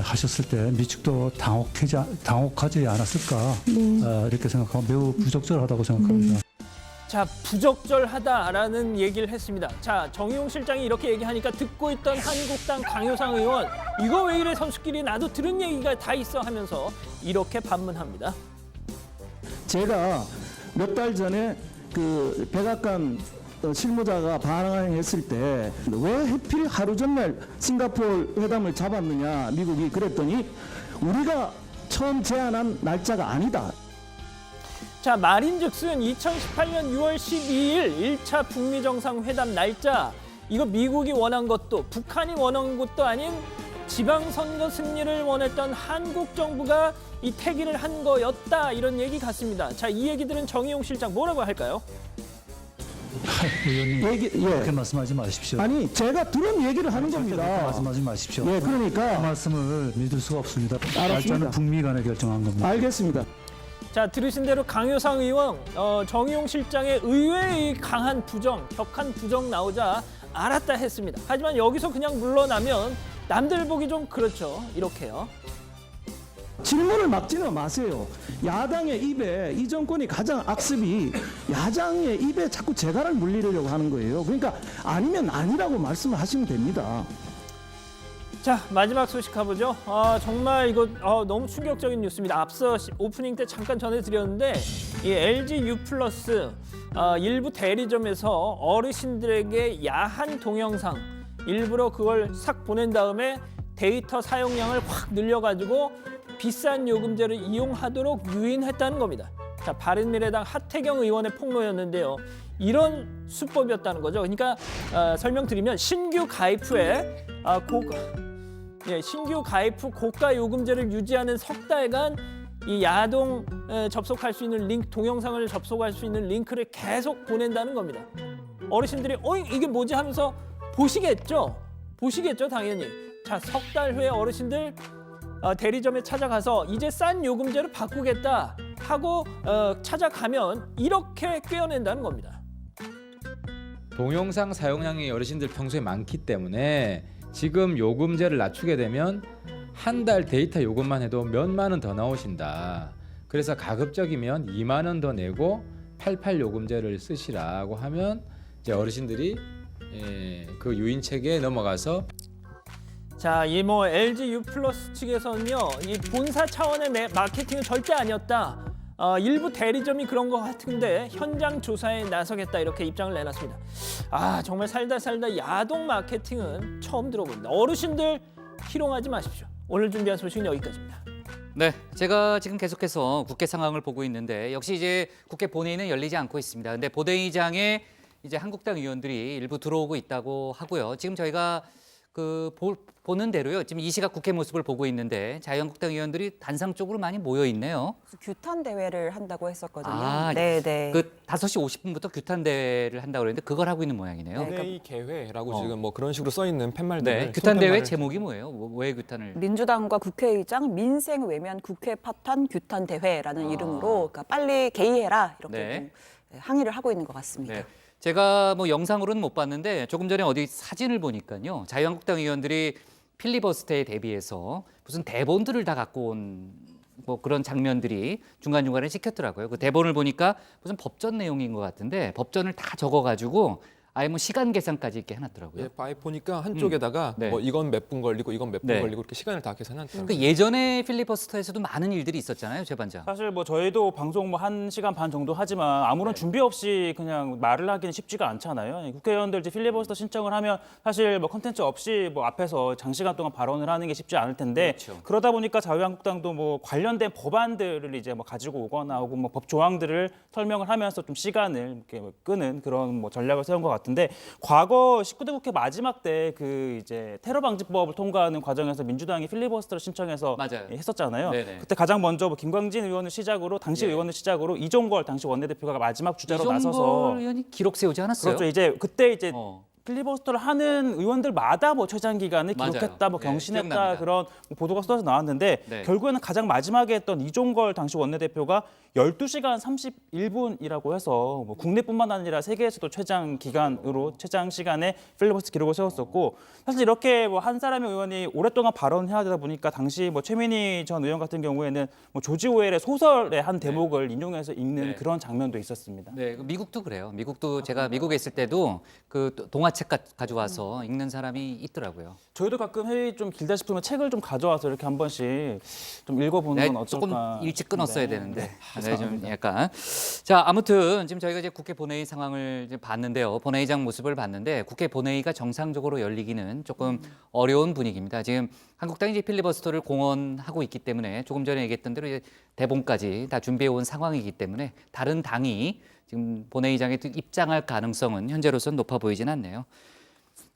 하셨을 때 미측도 당혹하지 않았을까 이렇게 생각하고 매우 부적절하다고 생각합니다. 자, 부적절하다라는 얘기를 했습니다. 자, 정의용 실장이 이렇게 얘기하니까 듣고 있던 한국당 강효상 의원 이거 왜 이래 선수끼리 나도 들은 얘기가 다 있어 하면서 이렇게 반문합니다. 제가 몇 달 전에 그 백악관 실무자가 반항했을 때 왜 하필 하루 전날 싱가포르 회담을 잡았느냐 미국이 그랬더니 우리가 처음 제안한 날짜가 아니다. 자, 말인즉슨 2018년 6월 12일 1차 북미 정상회담 날짜 이거 미국이 원한 것도 북한이 원한 것도 아닌 지방선거 승리를 원했던 한국 정부가 이 태기를 한 거였다 이런 얘기 같습니다. 자, 이 얘기 들은 정의용 실장 뭐라고 할까요? 의원님 그렇게 말씀하지 마십시오. 아니 제가 들은 얘기를 하는 그렇게 겁니다. 말씀하지 마십시오. 예, 그러니까 그 말씀을 믿을 수가 없습니다. 알았습니다. 발전은 북미 간에 결정한 겁니다. 알겠습니다. 자, 들으신 대로 강효상 의원, 정의용 실장의 의외의 강한 부정, 격한 부정 나오자 알았다 했습니다. 하지만 여기서 그냥 물러나면 남들 보기 좀 그렇죠. 이렇게요. 질문을 막지는 마세요. 야당의 입에 이 정권이 가장 악습이 야당의 입에 자꾸 재갈을 물리려고 하는 거예요. 그러니까 아니면 아니라고 말씀을 하시면 됩니다. 자, 마지막 소식 가보죠. 정말 이거 너무 충격적인 뉴스입니다. 앞서 오프닝 때 잠깐 전해드렸는데 이 LG U+ 일부 대리점에서 어르신들에게 야한 동영상 일부러 그걸 싹 보낸 다음에 데이터 사용량을 확 늘려가지고 비싼 요금제를 이용하도록 유인했다는 겁니다. 자, 바른미래당 하태경 의원의 폭로였는데요. 이런 수법이었다는 거죠. 그러니까 설명드리면 신규 가입 후 고가 요금제를 유지하는 석 달간 이 야동 접속할 수 있는 링크, 동영상을 접속할 수 있는 링크를 계속 보낸다는 겁니다. 어르신들이 이게 뭐지 하면서 보시겠죠 당연히. 자, 석 달 후에 어르신들 대리점에 찾아가서 이제 싼 요금제로 바꾸겠다 하고 찾아가면 이렇게 꿰어낸다는 겁니다. 동영상 사용량이 어르신들 평소에 많기 때문에 지금 요금제를 낮추게 되면 한 달 데이터 요금만 해도 몇만 원 더 나오신다. 그래서 가급적이면 2만 원 더 내고 88 요금제를 쓰시라고 하면 이제 어르신들이 그 유인 체계에 넘어가서 자, 이 LG U+ 측에서는요, 이 본사 차원의 마케팅은 절대 아니었다. 일부 대리점이 그런 것 같은데 현장 조사에 나서겠다 이렇게 입장을 내놨습니다. 정말 살다 야동 마케팅은 처음 들어본다. 어르신들 희롱하지 마십시오. 오늘 준비한 소식은 여기까지입니다. 네, 제가 지금 계속해서 국회 상황을 보고 있는데 역시 이제 국회 본회의는 열리지 않고 있습니다. 근데 본회의장에 이제 한국당 의원들이 일부 들어오고 있다고 하고요. 지금 저희가 보는 대로요. 지금 이 시각 국회 모습을 보고 있는데 자유한국당 의원들이 단상 쪽으로 많이 모여 있네요. 규탄 대회를 한다고 했었거든요. 네. 그 5시 50분부터 규탄 대회를 한다고 그랬는데 그걸 하고 있는 모양이네요. 본회의 개회라고 지금 뭐 그런 식으로 써 있는 팻말들. 네, 규탄 대회 제목이 뭐예요? 왜 규탄을? 민주당과 국회의장 민생 외면 국회 파탄 규탄 대회라는 이름으로 그러니까 빨리 개의해라 이렇게 좀 항의를 하고 있는 것 같습니다. 네. 제가 영상으로는 못 봤는데 조금 전에 어디 사진을 보니까요. 자유한국당 의원들이 필리버스터에 대비해서 무슨 대본들을 다 갖고 온 그런 장면들이 중간중간에 찍혔더라고요. 그 대본을 보니까 무슨 법전 내용인 것 같은데 법전을 다 적어가지고 아예 시간 계산까지 있게 해놨더라고요. 아예 보니까 한쪽에다가 이건 몇 분 걸리고 이건 몇 분 걸리고 이렇게 시간을 다 계산했더라고요. 그러니까 예전에 필리버스터에서도 많은 일들이 있었잖아요, 재반장. 사실 저희도 방송 1시간 반 정도 하지만 아무런 준비 없이 그냥 말을 하기는 쉽지가 않잖아요. 국회의원들 이제 필리버스터 신청을 하면 사실 컨텐츠 없이 앞에서 장시간 동안 발언을 하는 게 쉽지 않을 텐데 그러다 보니까 자유한국당도 관련된 법안들을 이제 가지고 오거나 혹은 법 조항들을 설명을 하면서 좀 시간을 이렇게 끄는 그런 전략을 세운 것 같은데 과거 19대 국회 마지막 때 이제 테러 방지법을 통과하는 과정에서 민주당이 필리버스터를 신청해서 했었잖아요. 네네. 그때 가장 먼저 김광진 의원을 시작으로 당시 의원을 시작으로 이종걸 당시 원내대표가 마지막 주자로 나서서 이종걸 의원이 기록 세우지 않았어요? 그렇죠. 그때 필리버스터를 하는 의원들마다 최장 기간을 기록했다, 경신했다 기억납니다. 그런 보도가 쏟아져 나왔는데 결국에는 가장 마지막에 했던 이종걸 당시 원내대표가 12시간 31분이라고 해서 국내뿐만 아니라 세계에서도 최장 기간으로 최장 시간에 필리버스터 기록을 세웠었고 사실 이렇게 한 사람의 의원이 오랫동안 발언해야 되다 보니까 당시 최민희 전 의원 같은 경우에는 조지 오웰의 소설의 한 대목을 인용해서 읽는 그런 장면도 있었습니다. 네, 미국도 그래요. 미국도 제가 미국에 있을 때도 동화책 가져와서 읽는 사람이 있더라고요. 저희도 가끔 회의 좀 길다 싶으면 책을 좀 가져와서 이렇게 한 번씩 좀 읽어보는 건 어떨까. 조금 일찍 끊었어야 되는데. 좀 약간. 자, 아무튼 지금 저희가 이제 국회 본회의 상황을 이제 봤는데요. 본회의장 모습을 봤는데 국회 본회의가 정상적으로 열리기는 조금 어려운 분위기입니다. 지금 한국당이 이제 필리버스터를 공언하고 있기 때문에 조금 전에 얘기했던 대로 이제 대본까지 다 준비해 온 상황이기 때문에 다른 당이 지금 본회의장에 입장할 가능성은 현재로서는 높아 보이진 않네요.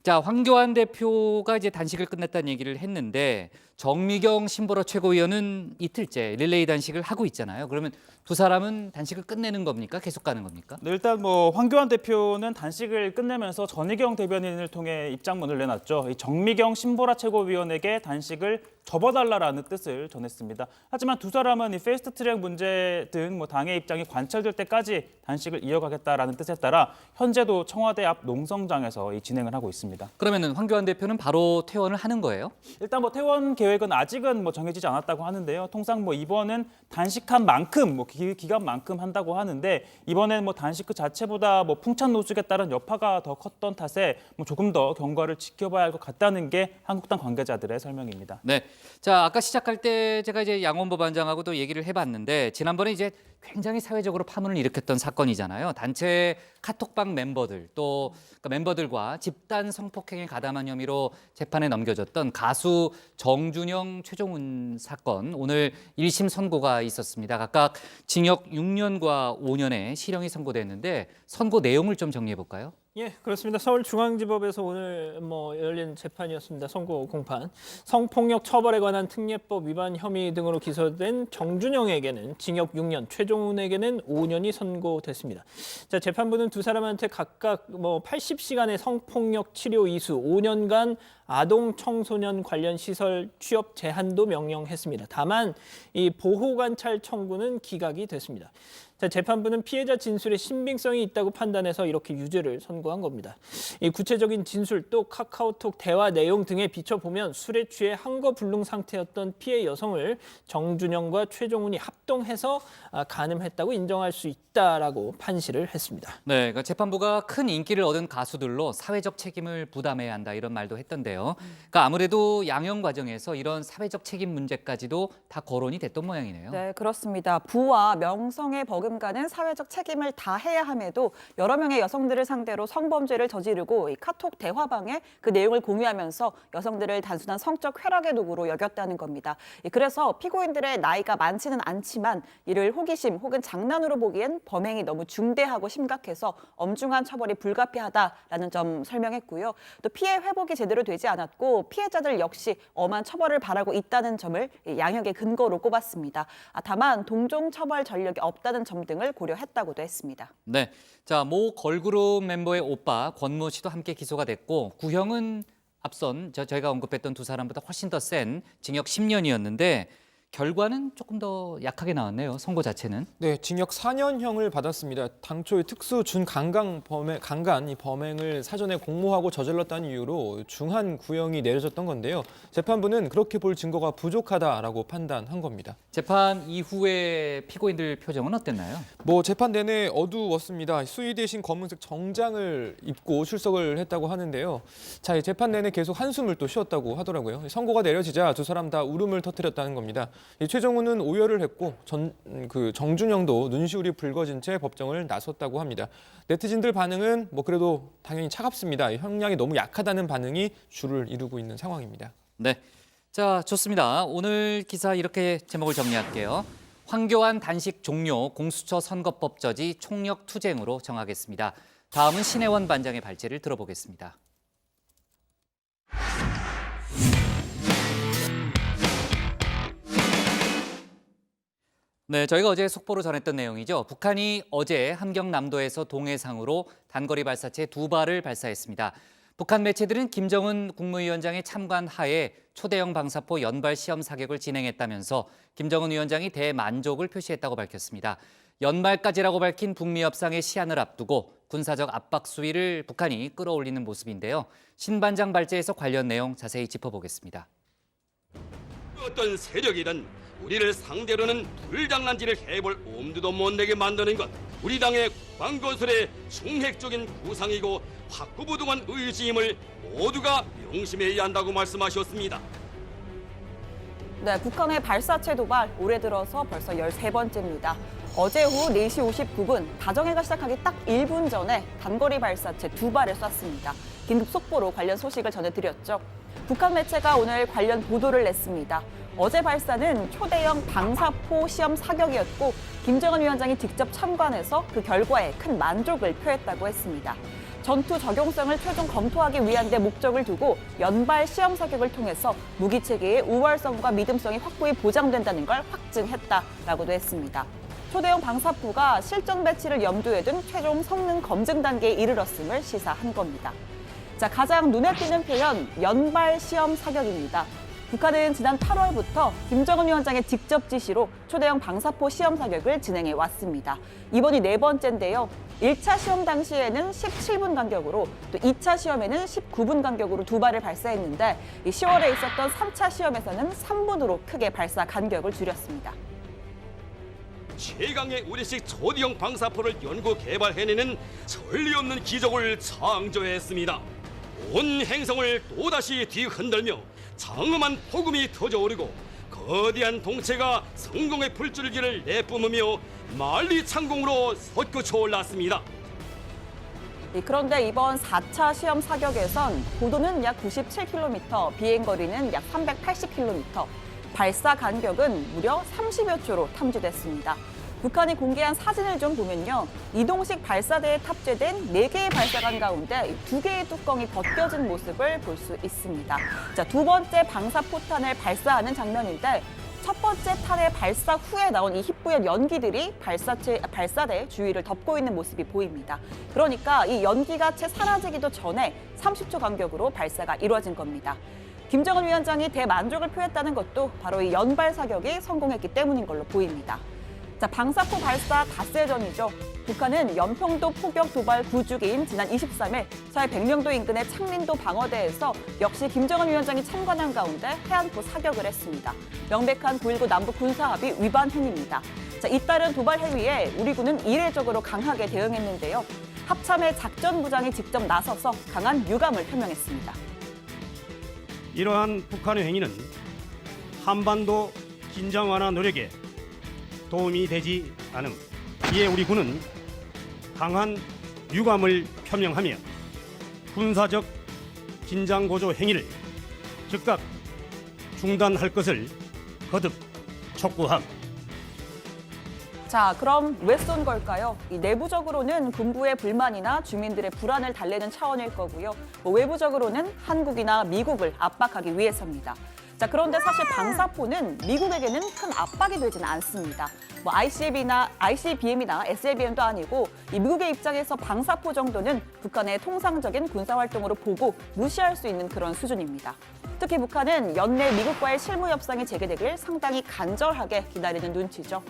자, 황교안 대표가 이제 단식을 끝냈다는 얘기를 했는데 정미경 신보라 최고위원은 이틀째 릴레이 단식을 하고 있잖아요. 그러면 두 사람은 단식을 끝내는 겁니까? 계속 가는 겁니까? 네, 일단 뭐 황교안 대표는 단식을 끝내면서 전희경 대변인을 통해 입장문을 내놨죠. 이 정미경 신보라 최고위원에게 단식을 접어달라라는 뜻을 전했습니다. 하지만 두 사람은 이 패스트트랙 문제 등 뭐 당의 입장이 관철될 때까지 단식을 이어가겠다라는 뜻에 따라 현재도 청와대 앞 농성장에서 진행을 하고 있습니다. 그러면은 황교안 대표는 바로 퇴원을 하는 거예요? 일단 뭐 퇴원 계획은 아직은 뭐 정해지지 않았다고 하는데요. 통상 뭐 이번은 단식한 만큼 뭐 기간만큼 한다고 하는데 이번엔 뭐 단식 그 자체보다 뭐 풍찬 노숙에 따른 여파가 더 컸던 탓에 뭐 조금 더 경과를 지켜봐야 할 것 같다는 게 한국당 관계자들의 설명입니다. 네. 자, 아까 시작할 때 제가 이제 양원보 반장하고도 얘기를 해봤는데 지난번에 이제 굉장히 사회적으로 파문을 일으켰던 사건이잖아요. 단체 카톡방 멤버들 또 그러니까 멤버들과 집단 성폭행에 가담한 혐의로 재판에 넘겨졌던 가수 정준영, 최종훈 사건 오늘 1심 선고가 있었습니다. 각각 징역 6년과 5년의 실형이 선고됐는데 선고 내용을 좀 정리해 볼까요? 예, 그렇습니다. 서울중앙지법에서 오늘 열린 재판이었습니다. 선고 공판. 성폭력 처벌에 관한 특례법 위반 혐의 등으로 기소된 정준영에게는 징역 6년, 최종훈에게는 5년이 선고됐습니다. 자, 재판부는 두 사람한테 각각 80시간의 성폭력 치료 이수, 5년간 아동 청소년 관련 시설 취업 제한도 명령했습니다. 다만 이 보호 관찰 청구는 기각이 됐습니다. 자, 재판부는 피해자 진술에 신빙성이 있다고 판단해서 이렇게 유죄를 선고한 겁니다. 이 구체적인 진술 또 카카오톡 대화 내용 등에 비춰보면 술에 취해 한거불능 상태였던 피해 여성을 정준영과 최종훈이 합동해서 간음했다고 인정할 수 있다라고 판시를 했습니다. 네, 그러니까 재판부가 큰 인기를 얻은 가수들로 사회적 책임을 부담해야 한다 이런 말도 했던데요. 그러니까 아무래도 양형 과정에서 이런 사회적 책임 문제까지도 다 거론이 됐던 모양이네요. 네, 그렇습니다. 부와 명성의 버금가는 사회적 책임을 다해야 함에도 여러 명의 여성들을 상대로 성범죄를 저지르고 이 카톡 대화방에 그 내용을 공유하면서 여성들을 단순한 성적 쾌락의 도구로 여겼다는 겁니다. 그래서 피고인들의 나이가 많지는 않지만 이를 호기심 혹은 장난으로 보기엔 범행이 너무 중대하고 심각해서 엄중한 처벌이 불가피하다라는 점 설명했고요. 또 피해 회복이 제대로 되지 않았고 피해자들 역시 엄한 처벌을 바라고 있다는 점을 양형의 근거로 꼽았습니다. 다만 동종 처벌 전력이 없다는 점 등을 고려했다고도 했습니다. 네, 자, 모 걸그룹 멤버의 오빠 권모 씨도 함께 기소가 됐고 구형은 앞선 저희가 언급했던 두 사람보다 훨씬 더 센 징역 10년이었는데 결과는 조금 더 약하게 나왔네요. 선고 자체는. 네, 징역 4년형을 받았습니다. 당초에 특수 준강간 이 범행을 사전에 공모하고 저질렀다는 이유로 중한 구형이 내려졌던 건데요. 재판부는 그렇게 볼 증거가 부족하다라고 판단한 겁니다. 재판 이후에 피고인들 표정은 어땠나요? 재판 내내 어두웠습니다. 수의 대신 검은색 정장을 입고 출석을 했다고 하는데요. 자, 재판 내내 계속 한숨을 또 쉬었다고 하더라고요. 선고가 내려지자 두 사람 다 울음을 터뜨렸다는 겁니다. 최종훈은 오열을 했고 정준영도 눈시울이 붉어진 채 법정을 나섰다고 합니다. 네티즌들 반응은 그래도 당연히 차갑습니다. 형량이 너무 약하다는 반응이 주를 이루고 있는 상황입니다. 네, 자, 좋습니다. 오늘 기사 이렇게 제목을 정리할게요. 황교안 단식 종료, 공수처 선거법 저지 총력 투쟁으로 정하겠습니다. 다음은 신혜원 반장의 발제를 들어보겠습니다. 네, 저희가 어제 속보로 전했던 내용이죠. 북한이 어제 함경남도에서 동해상으로 단거리 발사체 2발을 발사했습니다. 북한 매체들은 김정은 국무위원장의 참관 하에 초대형 방사포 연발 시험 사격을 진행했다면서 김정은 위원장이 대만족을 표시했다고 밝혔습니다. 연말까지라고 밝힌 북미 협상의 시한을 앞두고 군사적 압박 수위를 북한이 끌어올리는 모습인데요. 신 반장 발제에서 관련 내용 자세히 짚어보겠습니다. 어떤 세력이든 우리를 상대로는 불장난질을 해볼 엄두도 못 내게 만드는 것 우리 당의 국방건설의 충획적인 구상이고 확고부동한 의지임을 모두가 명심해야 한다고 말씀하셨습니다. 네, 북한의 발사체 도발 올해 들어서 벌써 13번째입니다. 어제 오후 4시 59분 다정해가 시작하기 딱 1분 전에 단거리 발사체 2발을 쐈습니다. 긴급 속보로 관련 소식을 전해드렸죠. 북한 매체가 오늘 관련 보도를 냈습니다. 어제 발사는 초대형 방사포 시험 사격이었고 김정은 위원장이 직접 참관해서 그 결과에 큰 만족을 표했다고 했습니다. 전투 적용성을 최종 검토하기 위한 데 목적을 두고 연발 시험 사격을 통해서 무기 체계의 우월성과 믿음성이 확고히 보장된다는 걸 확증했다라고도 했습니다. 초대형 방사포가 실전 배치를 염두에 둔 최종 성능 검증 단계에 이르렀음을 시사한 겁니다. 자, 가장 눈에 띄는 표현, 연발 시험 사격입니다. 북한은 지난 8월부터 김정은 위원장의 직접 지시로 초대형 방사포 시험 사격을 진행해 왔습니다. 이번이 4번째인데요. 1차 시험 당시에는 17분 간격으로 또 2차 시험에는 19분 간격으로 2발을 발사했는데 10월에 있었던 3차 시험에서는 3분으로 크게 발사 간격을 줄였습니다. 최강의 우리식 초대형 방사포를 연구 개발해내는 전례 없는 기적을 창조했습니다. 온 행성을 또다시 뒤흔들며 장엄한 폭음이 터져오르고 거대한 동체가 성공의 불줄기를 내뿜으며 만리창공으로 솟구쳐 올랐습니다. 그런데 이번 4차 시험 사격에선 고도는 약 97km, 비행거리는 약 380km, 발사 간격은 무려 30여 초로 탐지됐습니다. 북한이 공개한 사진을 좀 보면요. 이동식 발사대에 탑재된 4개의 발사관 가운데 2개의 뚜껑이 벗겨진 모습을 볼 수 있습니다. 자, 2번째 방사포탄을 발사하는 장면인데 첫 번째 탄의 발사 후에 나온 이 희뿌연 연기들이 발사대 주위를 덮고 있는 모습이 보입니다. 그러니까 이 연기가 채 사라지기도 전에 30초 간격으로 발사가 이루어진 겁니다. 김정은 위원장이 대만족을 표했다는 것도 바로 이 연발 사격이 성공했기 때문인 걸로 보입니다. 자, 방사포 발사 닷새 전이죠. 북한은 연평도 포격 도발 9주기인 지난 23일 서해 백령도 인근의 창린도 방어대에서 역시 김정은 위원장이 참관한 가운데 해안포 사격을 했습니다. 명백한 9.19 남북 군사합의 위반 행위입니다. 자, 잇따른 도발 행위에 우리 군은 이례적으로 강하게 대응했는데요. 합참의 작전부장이 직접 나서서 강한 유감을 표명했습니다. 이러한 북한의 행위는 한반도 긴장 완화 노력에 도움이 되지 않음. 이에 우리 군은 강한 유감을 표명하며 군사적 긴장 고조 행위를 즉각 중단할 것을 거듭 촉구함. 자, 그럼 왜 쏜 걸까요? 이 내부적으로는 군부의 불만이나 주민들의 불안을 달래는 차원일 거고요. 외부적으로는 한국이나 미국을 압박하기 위해서입니다. 자, 그런데 사실 방사포는 미국에게는 큰 압박이 되지는 않습니다. ICBM이나 SLBM도 아니고 이 미국의 입장에서 방사포 정도는 북한의 통상적인 군사활동으로 보고 무시할 수 있는 그런 수준입니다. 특히 북한은 연내 미국과의 실무 협상이 재개되길 상당히 간절하게 기다리는 눈치죠.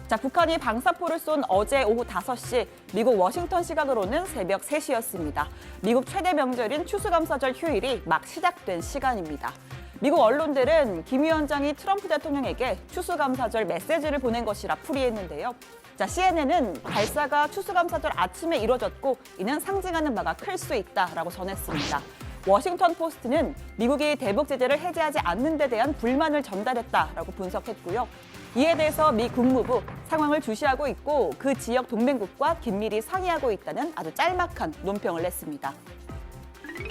자, 북한이 방사포를 쏜 어제 오후 5시, 미국 워싱턴 시각으로는 새벽 3시였습니다. 미국 최대 명절인 추수감사절 휴일이 막 시작된 시간입니다. 미국 언론들은 김 위원장이 트럼프 대통령에게 추수감사절 메시지를 보낸 것이라 풀이했는데요. 자, CNN은 발사가 추수감사절 아침에 이뤄졌고 이는 상징하는 바가 클 수 있다라고 전했습니다. 워싱턴 포스트는 미국이 대북 제재를 해제하지 않는 데 대한 불만을 전달했다라고 분석했고요. 이에 대해서 미 국무부 상황을 주시하고 있고 그 지역 동맹국과 긴밀히 상의하고 있다는 아주 짤막한 논평을 냈습니다.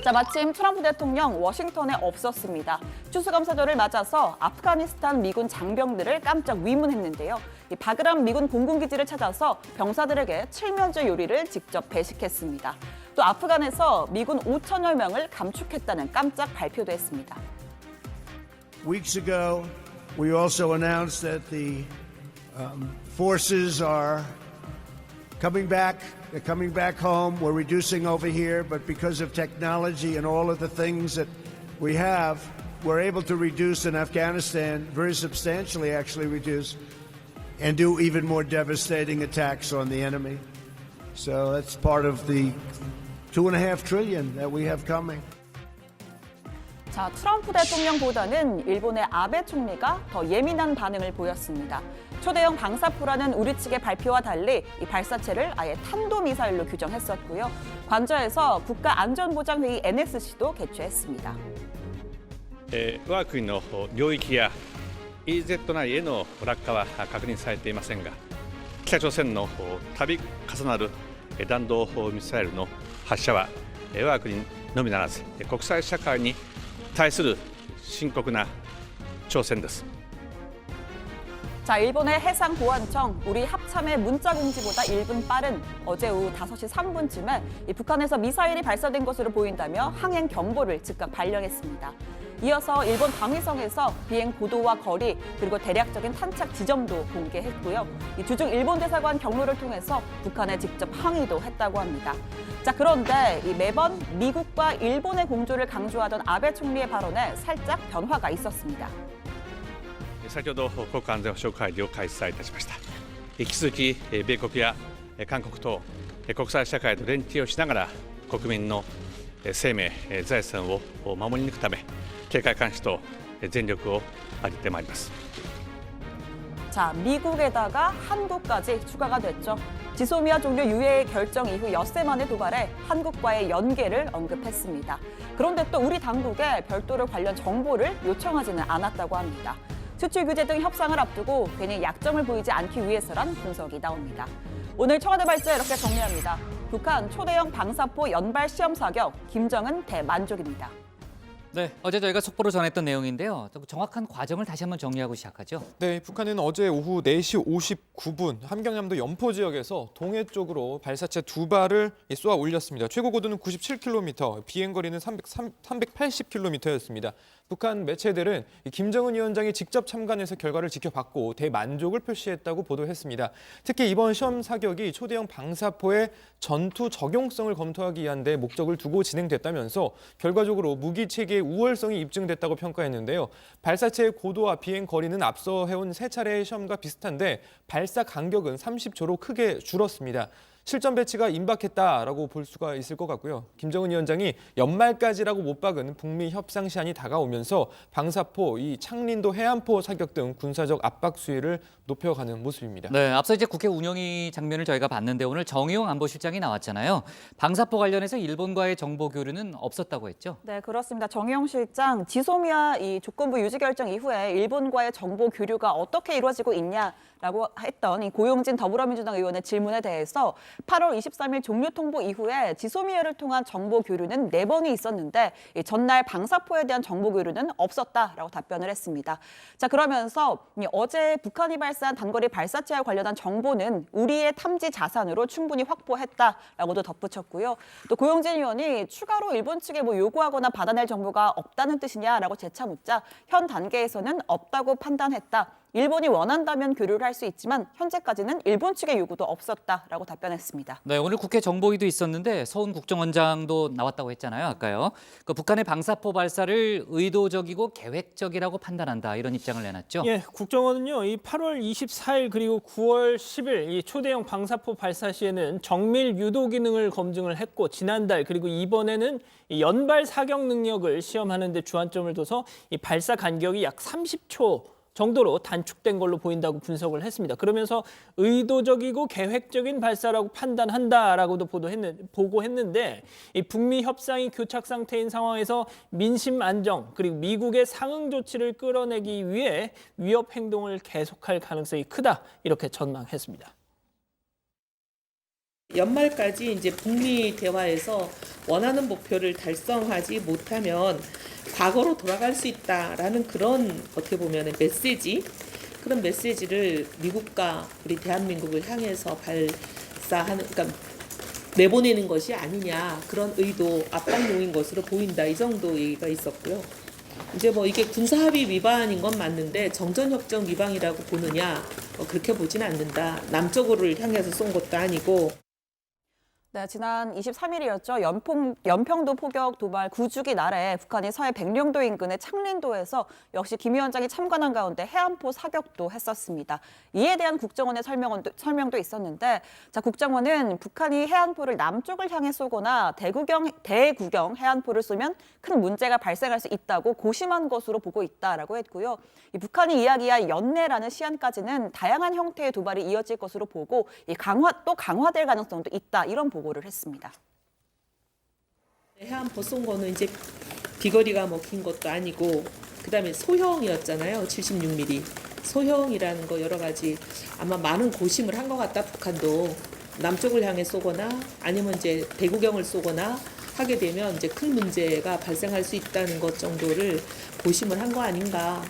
자, 마침 트럼프 대통령 워싱턴에 없었습니다. 추수감사절을 맞아서 아프가니스탄 미군 장병들을 깜짝 위문했는데요. 이 바그람 미군 공군기지를 찾아서 병사들에게 칠면조 요리를 직접 배식했습니다. 또 아프간에서 미군 5천여 명을 감축했다는 깜짝 발표도 했습니다. Weeks ago, we also announced that the forces are coming back. They're coming back home. We're reducing over here, but because of technology and all of the things that we have, we're able to reduce in Afghanistan, very substantially actually reduce, and do even more devastating attacks on the enemy. So that's part of the $2.5 trillion that we have coming. 자, 트럼프 대통령보다는 일본의 아베 총리가 더 예민한 반응을 보였습니다. 초대형 방사포라는 우리 측의 발표와 달리 이 발사체를 아예 탄도미사일로 규정했었고요. 관저에서 국가안전보장회의 NSC도 개최했습니다. 我が国の領域や EEZ 内への落下は確認されていませんが、北朝鮮の度重なる弾道ミサイルの発射は我が国のみならず国際社会に対する深刻な挑戦です。 자, 일본의 해상보안청, 우리 합참의 문자 공지보다 1분 빠른 어제 오후 5시 3분쯤에 북한에서 미사일이 발사된 것으로 보인다며 항행 경보를 즉각 발령했습니다. 이어서 일본 방위성에서 비행 고도와 거리 그리고 대략적인 탄착 지점도 공개했고요. 주중 일본 대사관 경로를 통해서 북한에 직접 항의도 했다고 합니다. 자, 그런데 매번 미국과 일본의 공조를 강조하던 아베 총리의 발언에 살짝 변화가 있었습니다. 先ほど国家安全保障会議を開催いたしました。引き続き米国や韓国と国際社会と連携をしながら国民の生命財産を守り抜くため警戒監視と全力を挙げてまいります。 자, 미국에다가 한국까지 추가가 됐죠. 지소미아 종료 유예 결정 이후 엿새 만에 도발해 한국과의 연계를 언급했습니다. 그런데 또 우리 당국에 별도로 관련 정보를 요청하지는 않았다고 합니다. 수출 규제 등 협상을 앞두고 괜히 약점을 보이지 않기 위해서란 분석이 나옵니다. 오늘 청와대 발제 이렇게 정리합니다. 북한 초대형 방사포 연발 시험 사격, 김정은 대만족입니다. 네, 어제 저희가 속보로 전했던 내용인데요. 정확한 과정을 다시 한번 정리하고 시작하죠. 네, 북한은 어제 오후 4시 59분 함경남도 연포 지역에서 동해 쪽으로 발사체 2발을 쏘아 올렸습니다. 최고 고도는 97km, 비행거리는 380km였습니다. 북한 매체들은 김정은 위원장이 직접 참관해서 결과를 지켜봤고 대만족을 표시했다고 보도했습니다. 특히 이번 시험 사격이 초대형 방사포의 전투 적용성을 검토하기 위한 데 목적을 두고 진행됐다면서 결과적으로 무기 체계의 우월성이 입증됐다고 평가했는데요. 발사체의 고도와 비행 거리는 앞서 해온 3차례의 시험과 비슷한데 발사 간격은 30초로 크게 줄었습니다. 실전 배치가 임박했다라고 볼 수가 있을 것 같고요. 김정은 위원장이 연말까지라고 못 박은 북미 협상 시한이 다가오면서 방사포, 이 창린도 해안포 사격 등 군사적 압박 수위를 높여가는 모습입니다. 네, 앞서 이제 국회 운영위 장면을 저희가 봤는데 오늘 정의용 안보실장이 나왔잖아요. 방사포 관련해서 일본과의 정보 교류는 없었다고 했죠? 네, 그렇습니다. 정의용 실장, 지소미아 이 조건부 유지 결정 이후에 일본과의 정보 교류가 어떻게 이루어지고 있냐라고 했던 이 고용진 더불어민주당 의원의 질문에 대해서 8월 23일 종료 통보 이후에 지소미아를 통한 정보 교류는 4번이 있었는데 전날 방사포에 대한 정보 교류는 없었다라고 답변을 했습니다. 자, 그러면서 어제 북한이 발사한 단거리 발사체와 관련한 정보는 우리의 탐지 자산으로 충분히 확보했다라고도 덧붙였고요. 또 고용진 의원이 추가로 일본 측에 요구하거나 받아낼 정보가 없다는 뜻이냐라고 재차 묻자 현 단계에서는 없다고 판단했다. 일본이 원한다면 교류를 할 수 있지만 현재까지는 일본 측의 요구도 없었다라고 답변했습니다. 네, 오늘 국회 정보위도 있었는데 서훈 국정원장도 나왔다고 했잖아요, 아까요. 북한의 방사포 발사를 의도적이고 계획적이라고 판단한다, 이런 입장을 내놨죠. 예, 국정원은요, 이 8월 24일 그리고 9월 10일 이 초대형 방사포 발사 시에는 정밀 유도 기능을 검증을 했고 지난달 그리고 이번에는 이 연발 사격 능력을 시험하는 데 주안점을 둬서 이 발사 간격이 약 30초 정도로 단축된 걸로 보인다고 분석을 했습니다. 그러면서 의도적이고 계획적인 발사라고 판단한다라고도 보고했는데 이 북미 협상이 교착 상태인 상황에서 민심 안정 그리고 미국의 상응 조치를 끌어내기 위해 위협 행동을 계속할 가능성이 크다 이렇게 전망했습니다. 연말까지 이제 북미 대화에서 원하는 목표를 달성하지 못하면 과거로 돌아갈 수 있다라는 그런 어떻게 보면 메시지, 그런 메시지를 미국과 우리 대한민국을 향해서 발사하는, 그러니까 내보내는 것이 아니냐, 그런 의도 압박용인 것으로 보인다, 이 정도 얘기가 있었고요. 이제 이게 군사합의 위반인 건 맞는데 정전협정 위반이라고 보느냐, 그렇게 보진 않는다. 남쪽으로 향해서 쏜 것도 아니고. 네, 지난 23일이었죠. 연평도 포격 도발 9주기 날에 북한이 서해 백령도 인근의 창린도에서 역시 김 위원장이 참관한 가운데 해안포 사격도 했었습니다. 이에 대한 국정원의 설명도 있었는데, 자, 국정원은 북한이 해안포를 남쪽을 향해 쏘거나 대구경 해안포를 쏘면 큰 문제가 발생할 수 있다고 고심한 것으로 보고 있다라고 했고요. 이 북한이 이야기한 연내라는 시한까지는 다양한 형태의 도발이 이어질 것으로 보고 강화될 가능성도 있다, 이런 보고를 했습니다. 해안포 쏜 거는 이제 비거리가 긴 것도 아니고, 그다음에 소형이었잖아요. 76mm. 소형이라는 거 여러 가지 아마 많은 고심을 한 것 같다. 북한도 남쪽을 향해 쏘거나 아니면 이제 대구경을 쏘거나 하게 되면 이제 큰 문제가 발생할 수 있다는 것 정도를 고심을 한 거 아닌가.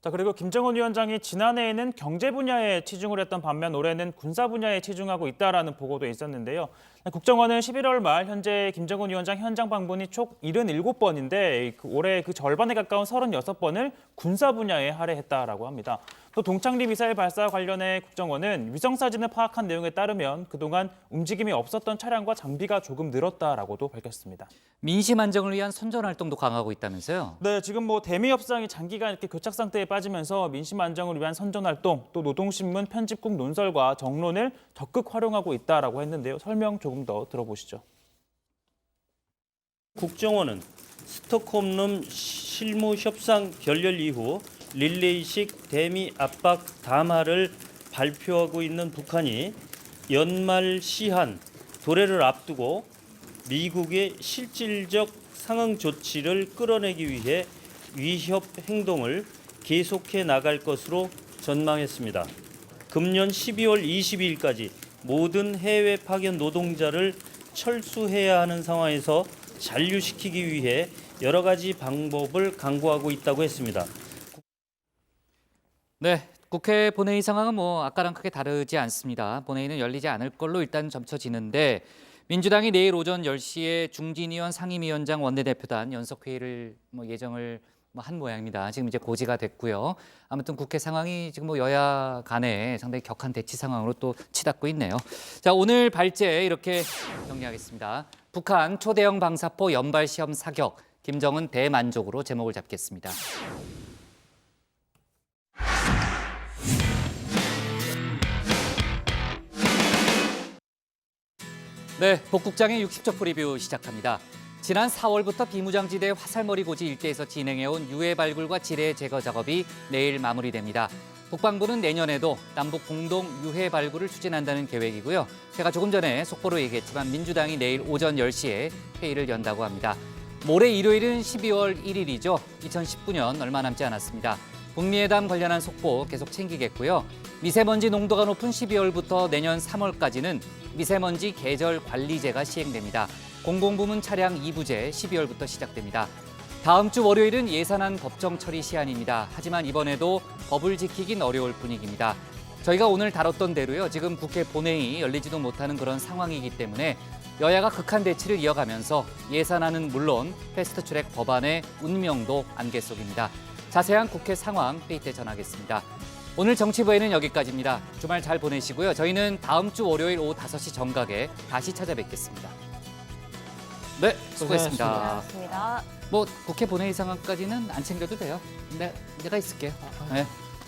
자, 그리고 김정은 위원장이 지난해에는 경제 분야에 치중을 했던 반면 올해는 군사 분야에 치중하고 있다라는 보고도 있었는데요. 국정원은 11월 말 현재 김정은 위원장 현장 방문이 총 77번인데 올해 그 절반에 가까운 36번을 군사 분야에 할애했다라고 합니다. 또 동창리 미사일 발사 관련해 국정원은 위성 사진을 파악한 내용에 따르면 그동안 움직임이 없었던 차량과 장비가 조금 늘었다라고도 밝혔습니다. 민심 안정을 위한 선전 활동도 강화하고 있다면서요? 네, 지금 대미 협상이 장기간 이렇게 교착 상태에 빠지면서 민심 안정을 위한 선전 활동, 또 노동신문 편집국 논설과 정론을 적극 활용하고 있다라고 했는데요. 설명 조금 더 들어보시죠. 국정원은 스톡홈 실무 협상 결렬 이후 릴레이식 대미 압박 담화를 발표하고 있는 북한이 연말 시한 도래를 앞두고 미국의 실질적 상응 조치를 끌어내기 위해 위협 행동을 계속해 나갈 것으로 전망했습니다. 금년 12월 22일까지 모든 해외 파견 노동자를 철수해야 하는 상황에서 잔류시키기 위해 여러 가지 방법을 강구하고 있다고 했습니다. 네, 국회 본회의 상황은 아까랑 크게 다르지 않습니다. 본회의는 열리지 않을 걸로 일단 점쳐지는데 민주당이 내일 오전 10시에 중진위원 상임위원장 원내대표단 연석회의를 예정을 한 모양입니다. 지금 이제 고지가 됐고요. 아무튼 국회 상황이 지금 여야 간에 상당히 격한 대치 상황으로 또 치닫고 있네요. 자, 오늘 발제 이렇게 정리하겠습니다. 북한 초대형 방사포 연발 시험 사격, 김정은 대만족으로 제목을 잡겠습니다. 네, 복국장의 60척 리뷰 시작합니다. 지난 4월부터 비무장지대 화살머리 고지 일대에서 진행해온 유해 발굴과 지뢰 제거 작업이 내일 마무리됩니다. 국방부는 내년에도 남북 공동 유해 발굴을 추진한다는 계획이고요. 제가 조금 전에 속보로 얘기했지만 민주당이 내일 오전 10시에 회의를 연다고 합니다. 모레 일요일은 12월 1일이죠. 2019년 얼마 남지 않았습니다. 북미회담 관련한 속보 계속 챙기겠고요. 미세먼지 농도가 높은 12월부터 내년 3월까지는 미세먼지 계절 관리제가 시행됩니다. 공공부문 차량 2부제 12월부터 시작됩니다. 다음 주 월요일은 예산안 법정 처리 시한입니다. 하지만 이번에도 법을 지키긴 어려울 분위기입니다. 저희가 오늘 다뤘던 대로요. 지금 국회 본회의 열리지도 못하는 그런 상황이기 때문에 여야가 극한 대치를 이어가면서 예산안은 물론 패스트트랙 법안의 운명도 안개 속입니다. 자세한 국회 상황 회의 때 전하겠습니다. 오늘 정치부에는 여기까지입니다. 주말 잘 보내시고요. 저희는 다음 주 월요일 오후 5시 정각에 다시 찾아뵙겠습니다. 네, 수고했습니다. 고생하셨습니다. 국회 본회의 상황까지는 안 챙겨도 돼요. 내가 있을게요. 네.